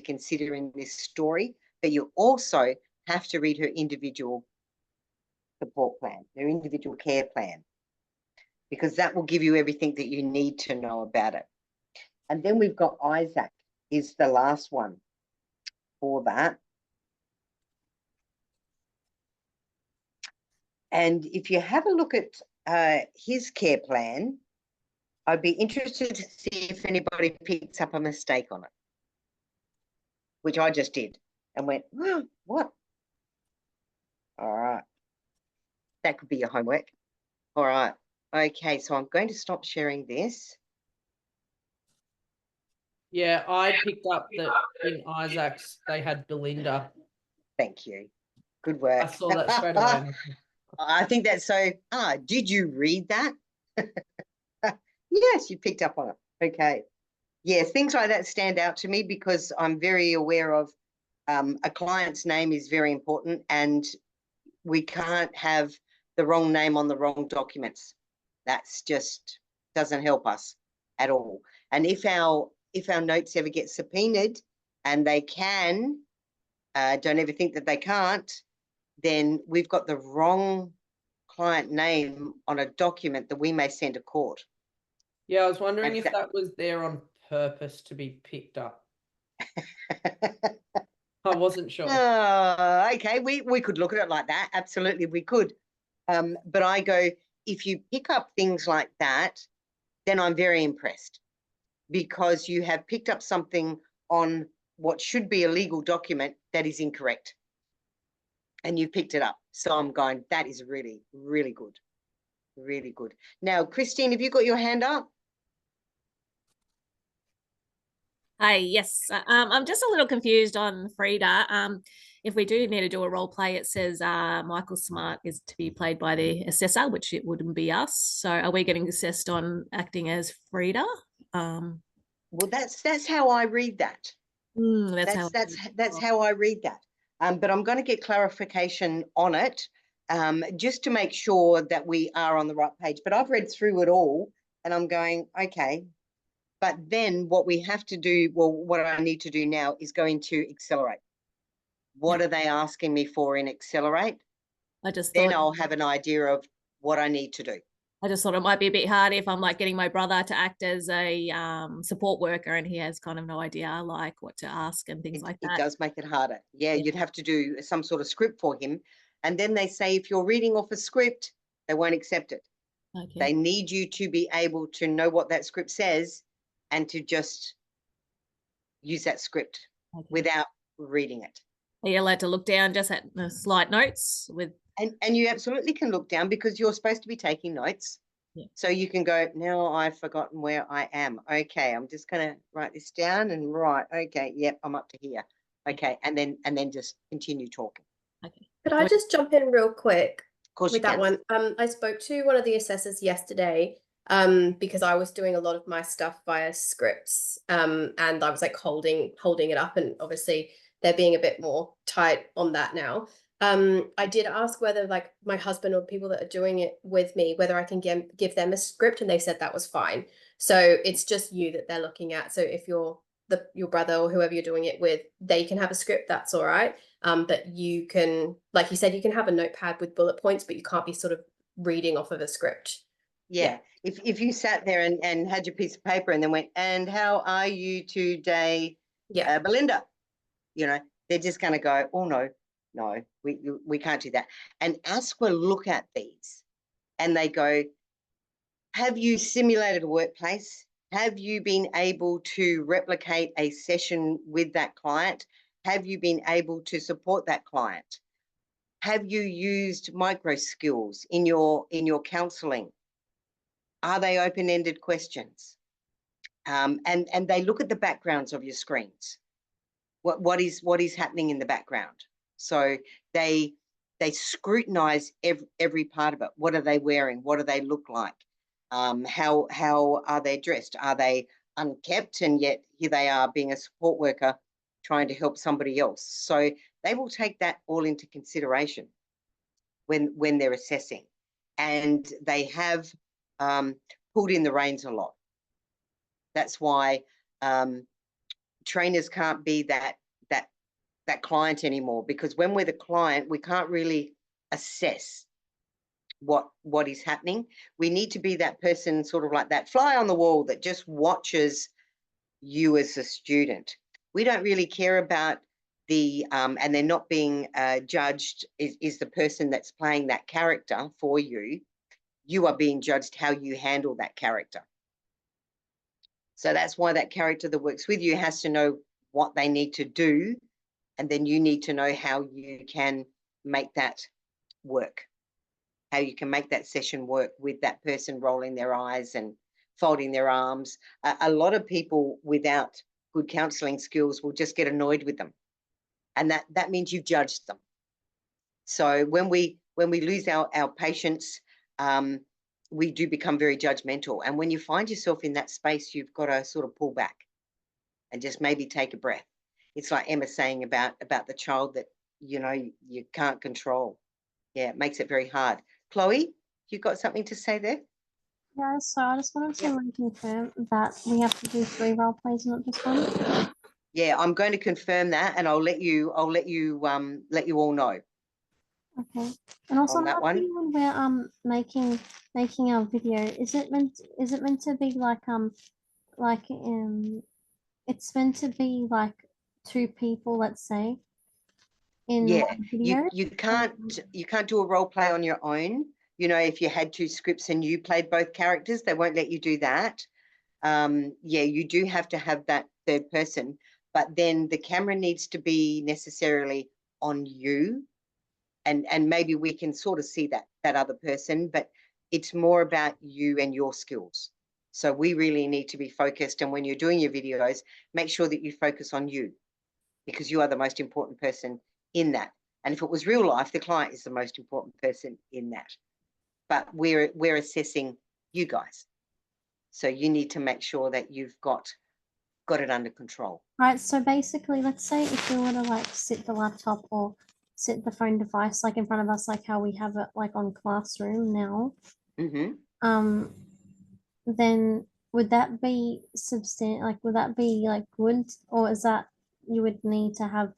Speaker 1: consider in this story, but you also have to read her individual support plan, her individual care plan, because that will give you everything that you need to know about it. And then we've got Isaac is the last one for that. And if you have a look at his care plan, I'd be interested to see if anybody picks up a mistake on it, which I just did and went, oh, what? All right. That could be your homework. All right. Okay, so I'm going to stop sharing this.
Speaker 8: Yeah, I picked up that in Isaac's they had Belinda.
Speaker 1: Thank you. Good work.
Speaker 8: I saw that straight away.
Speaker 1: I think that's so. Did you read that? Yes, you picked up on it. Okay. Yeah, things like that stand out to me because I'm very aware of a client's name is very important, and we can't have the wrong name on the wrong documents. That's just doesn't help us at all. And if our notes ever get subpoenaed, and they can, don't ever think that they can't, then we've got the wrong client name on a document that we may send to court.
Speaker 8: Yeah, I was wondering if that was there on purpose to be picked up. I wasn't sure.
Speaker 1: Okay, we could look at it like that. Absolutely, we could. But I go, if you pick up things like that, then I'm very impressed, because you have picked up something on what should be a legal document that is incorrect, and you picked it up. So I'm going, that is really, really good. Really good. Now, Christine, have you got your hand up?
Speaker 12: Hi, yes. I'm just a little confused on Frida. If we do need to do a role play, it says Michael Smart is to be played by the assessor, which it wouldn't be us. So are we getting assessed on acting as Frida?
Speaker 1: Well, that's how I read that. That's how I read that. But I'm going to get clarification on it, just to make sure that we are on the right page. But I've read through it all, and I'm going, okay. But then what we have to do, well, what I need to do now is go into Accelerate. What are they asking me for in Accelerate? Then I'll have an idea of what I need to do.
Speaker 12: I just thought it might be a bit hard if I'm like getting my brother to act as a support worker and he has kind of no idea like what to ask and things like that.
Speaker 1: It does make it harder. Yeah, you'd have to do some sort of script for him. And then they say if you're reading off a script, they won't accept it.
Speaker 12: Okay.
Speaker 1: They need you to be able to know what that script says and to just use that script without reading it.
Speaker 12: Are you allowed to look down just at the slight notes with?
Speaker 1: And you absolutely can look down because you're supposed to be taking notes. Yeah. So you can go, now I've forgotten where I am. Okay, I'm just going to write this down and write, okay, yep, I'm up to here. Okay, and then just continue talking.
Speaker 12: Okay.
Speaker 5: Could I just jump in real quick
Speaker 1: with
Speaker 5: that one? I spoke to one of the assessors yesterday because I was doing a lot of my stuff via scripts and I was like holding it up, and obviously they're being a bit more tight on that now. I did ask whether like my husband or people that are doing it with me, whether I can give them a script, and they said that was fine. So it's just you that they're looking at. So if you're your brother or whoever you're doing it with, they can have a script, that's all right. But you can, like you said, you can have a notepad with bullet points, but you can't be sort of reading off of a script.
Speaker 1: Yeah. If you sat there and had your piece of paper and then went, and how are you today, Belinda? You know, they're just going to go, oh, no, we can't do that. And ASC will look at these and they go, have you simulated a workplace? Have you been able to replicate a session with that client? Have you been able to support that client? Have you used micro skills in your counseling? Are they open-ended questions? And they look at the backgrounds of your screens. What is happening in the background? So they scrutinize every part of it. What are they wearing? What do they look like? How are they dressed? Are they unkept? And yet here they are being a support worker trying to help somebody else. So they will take that all into consideration when they're assessing. And they have pulled in the reins a lot. That's why trainers can't be that client anymore, because when we're the client, we can't really assess what is happening. We need to be that person, sort of like that fly on the wall that just watches you as a student. We don't really care about the and they're not being judged is the person that's playing that character for you. You are being judged how you handle that character. So that's why that character that works with you has to know what they need to do, and then you need to know how you can make that work how you can make that session work with that person rolling their eyes and folding their arms. A lot of people without good counselling skills will just get annoyed with them, and that means you've judged them. So when we lose our patience, we do become very judgmental. And when you find yourself in that space, you've got to sort of pull back and just maybe take a breath. It's like Emma saying about the child that, you know, you can't control. Yeah, it makes it very hard. Chloe, you got something to say there?
Speaker 6: Yeah, so I just wanted to reconfirm that we have to do 3 role plays, not just 1.
Speaker 1: Yeah, I'm going to confirm that, and I'll let you all know.
Speaker 6: Okay. And also
Speaker 1: On that one.
Speaker 6: when we're making our video, is it meant to be like it's meant to be like 2 people, let's say, in one video?
Speaker 1: you can't do a role play on your own. You know, if you had 2 scripts and you played both characters, they won't let you do that. Yeah, you do have to have that third person, but then the camera needs to be necessarily on you, and maybe we can sort of see that other person, but it's more about you and your skills. So we really need to be focused, and when you're doing your videos, make sure that you focus on you, because you are the most important person in that. And if it was real life, the client is the most important person in that. But we're assessing you guys. So you need to make sure that you've got it under control.
Speaker 6: Right, so basically, let's say if we were to like sit the laptop or sit the phone device like in front of us, like how we have it like on Classroom now, then would that be would that be like good, or is that you would need to have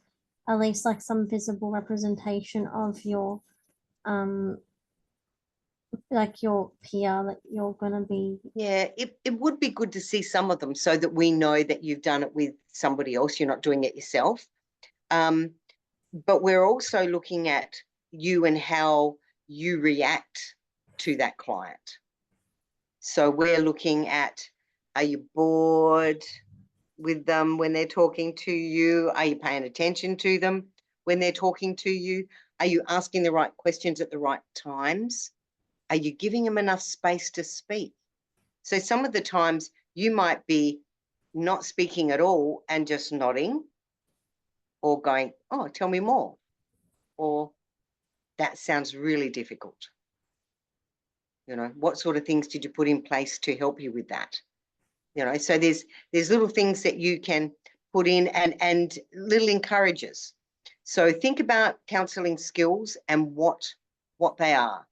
Speaker 6: at least like some visible representation of your like your peer that you're gonna be?
Speaker 1: Yeah, it would be good to see some of them so that we know that you've done it with somebody else, you're not doing it yourself. But we're also looking at you and how you react to that client. So we're looking at, are you bored with them when they're talking to you? Are you paying attention to them when they're talking to you? Are you asking the right questions at the right times? Are you giving them enough space to speak? So some of the times you might be not speaking at all and just nodding or going, oh, tell me more. Or that sounds really difficult. You know, what sort of things did you put in place to help you with that? You know, so there's little things that you can put in and little encourages. So think about counselling skills and what they are.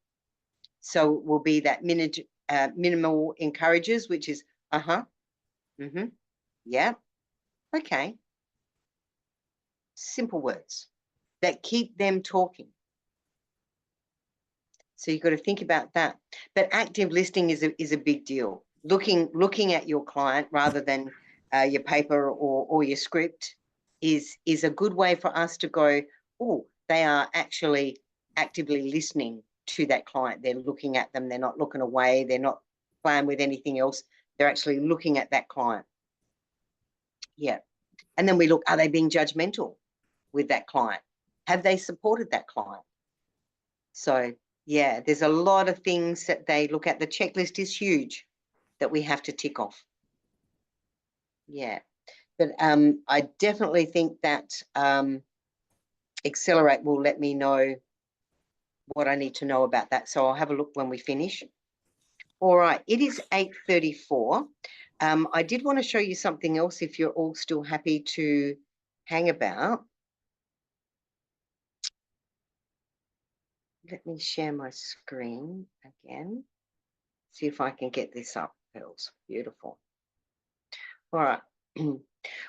Speaker 1: So it will be that minimal encourages, which is yeah, okay. Simple words that keep them talking. So you've got to think about that. But active listening is a big deal. Looking at your client rather than your paper or your script is a good way for us to go, oh, they are actually actively listening to that client. They're looking at them. They're not looking away. They're not playing with anything else. They're actually looking at that client. Yeah. And then we look, are they being judgmental with that client? Have they supported that client? So yeah, there's a lot of things that they look at. The checklist is huge that we have to tick off. Yeah, but I definitely think that Accelerate will let me know what I need to know about that. So I'll have a look when we finish. All right, it is 8:34. I did want to show you something else if you're all still happy to hang about. Let me share my screen again. See if I can get this up, Pearls. Beautiful. All right.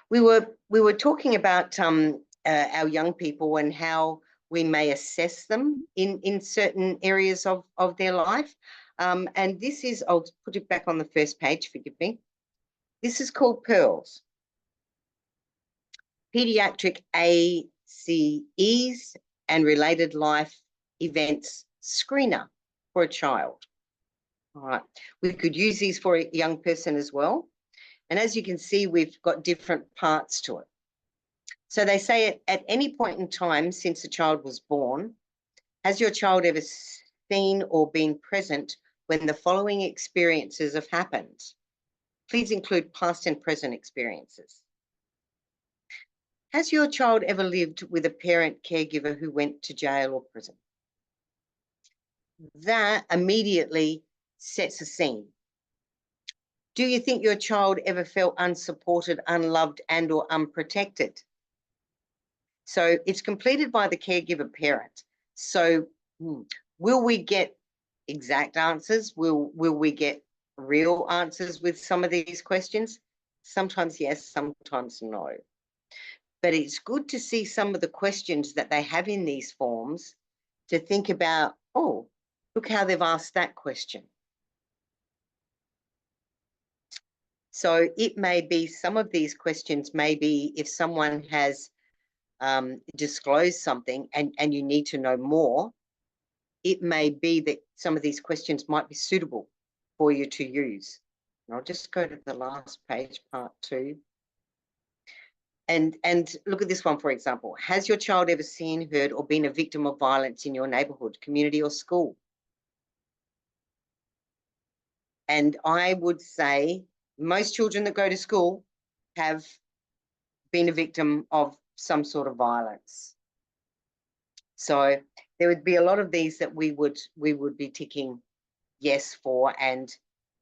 Speaker 1: We were talking about our young people and how we may assess them in certain areas of their life. And this is, I'll put it back on the first page, forgive me. This is called Pearls. Pediatric ACEs and Related Life Events Screener for a child. All right, we could use these for a young person as well. And as you can see, we've got different parts to it. So they say at any point in time since the child was born, has your child ever seen or been present when the following experiences have happened? Please include past and present experiences. Has your child ever lived with a parent caregiver who went to jail or prison? That immediately sets a scene. Do you think your child ever felt unsupported, unloved, and or unprotected? So it's completed by the caregiver parent. So will we get exact answers? Will we get real answers with some of these questions? Sometimes yes, sometimes no. But it's good to see some of the questions that they have in these forms to think about, oh, look how they've asked that question. So it may be some of these questions, maybe if someone has disclosed something and you need to know more, it may be that some of these questions might be suitable for you to use. And I'll just go to the last page, part 2. And look at this one, for example. Has your child ever seen, heard, or been a victim of violence in your neighbourhood, community, or school? And I would say most children that go to school have been a victim of some sort of violence. So there would be a lot of these that we would be ticking yes for, and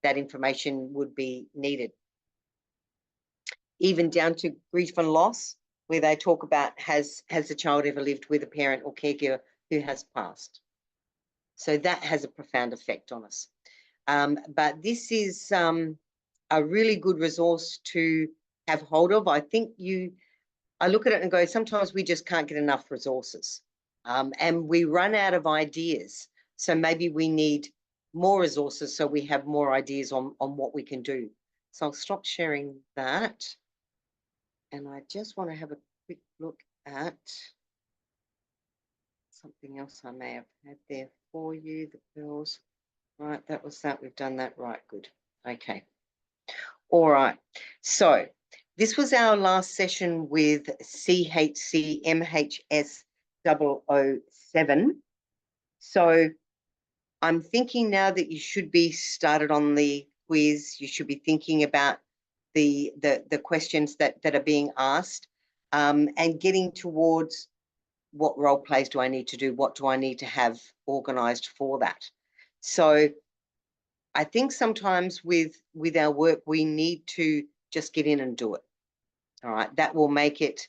Speaker 1: that information would be needed. Even down to grief and loss, where they talk about has the child ever lived with a parent or caregiver who has passed. So that has a profound effect on us. But this is a really good resource to have hold of. I think I look at it and go, sometimes we just can't get enough resources. And we run out of ideas. So maybe we need more resources so we have more ideas on what we can do. So I'll stop sharing that. And I just want to have a quick look at something else I may have had there for you, the pearls. Right, that was that. We've done that. Right, good. Okay. All right. So this was our last session with CHCMHS007. So I'm thinking now that you should be started on the quiz. You should be thinking about the questions that are being asked, and getting towards what role plays do I need to do? What do I need to have organised for that? So I think sometimes with our work, we need to just get in and do it. All right, that will make it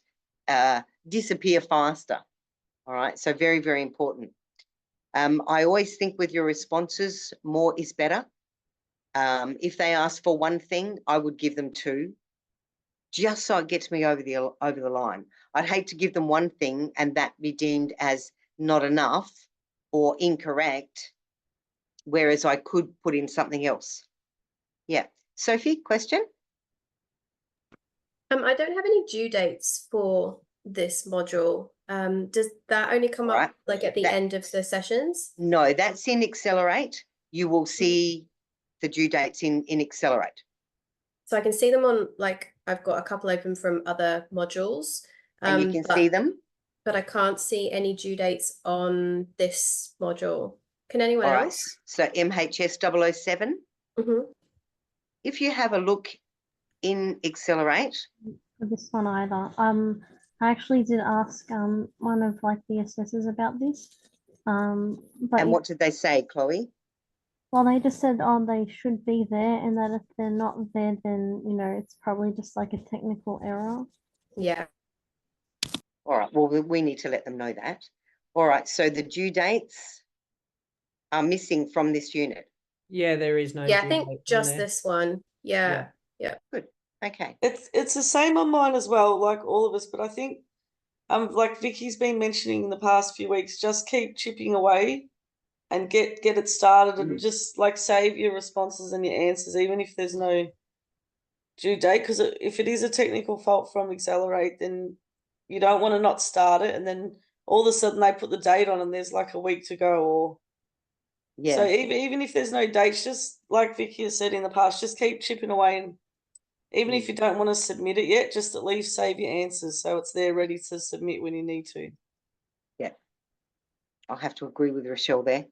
Speaker 1: disappear faster. All right, so very, very important. I always think with your responses, more is better. If they ask for one thing, I would give them 2, just so it gets me over the line. I'd hate to give them one thing and that be deemed as not enough or incorrect, whereas I could put in something else. Yeah. Sophie, question?
Speaker 5: I don't have any due dates for this module. Does that only come up like at the end of the sessions?
Speaker 1: No, that's in Accelerate. You will see the due dates in Accelerate.
Speaker 5: So I can see them on, like, I've got a couple open from other modules.
Speaker 1: And you can see them?
Speaker 5: But I can't see any due dates on this module. Can anyone else?
Speaker 1: So MHS007. If you have a look in Accelerate.
Speaker 6: For this one either. I actually did ask one of like the assessors about this. But
Speaker 1: and what did they say, Chloe?
Speaker 6: Well, they just said, oh, they should be there, and that if they're not there, then, you know, it's probably just like a technical error.
Speaker 5: Yeah.
Speaker 1: All right, well, we need to let them know that. All right, so the due dates are missing from this unit.
Speaker 8: Yeah, there is no.
Speaker 5: Yeah, I think just this one. Yeah.
Speaker 1: Good. Okay.
Speaker 2: It's the same on mine as well, like all of us, but I think like Vicky's been mentioning in the past few weeks, just keep chipping away and get it started, and just like save your responses and your answers, even if there's no due date, because if it is a technical fault from Accelerate, then you don't want to not start it, and then all of a sudden they put the date on and there's like a week to go, or so even if there's no dates, just like Vicky has said in the past, just keep chipping away, and even if you don't want to submit it yet, just at least save your answers so it's there ready to submit when you need to.
Speaker 1: Yeah, I'll have to agree with Rochelle there.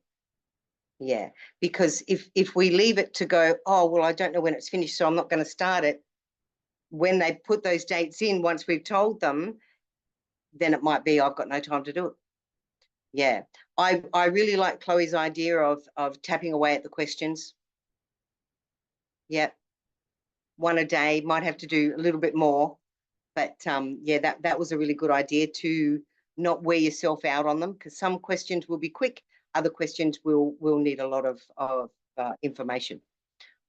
Speaker 1: Yeah, because if we leave it to go, oh, well, I don't know when it's finished, so I'm not going to start it. When they put those dates in, once we've told them, then it might be, I've got no time to do it. Yeah, I really like Chloe's idea of tapping away at the questions. Yeah, one a day, might have to do a little bit more, but yeah, that was a really good idea to not wear yourself out on them, because some questions will be quick, other questions will need a lot of information.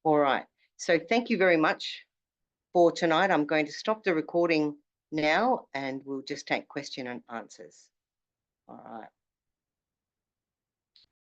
Speaker 1: All right, so thank you very much for tonight. I'm going to stop the recording now and we'll just take question and answers. All right.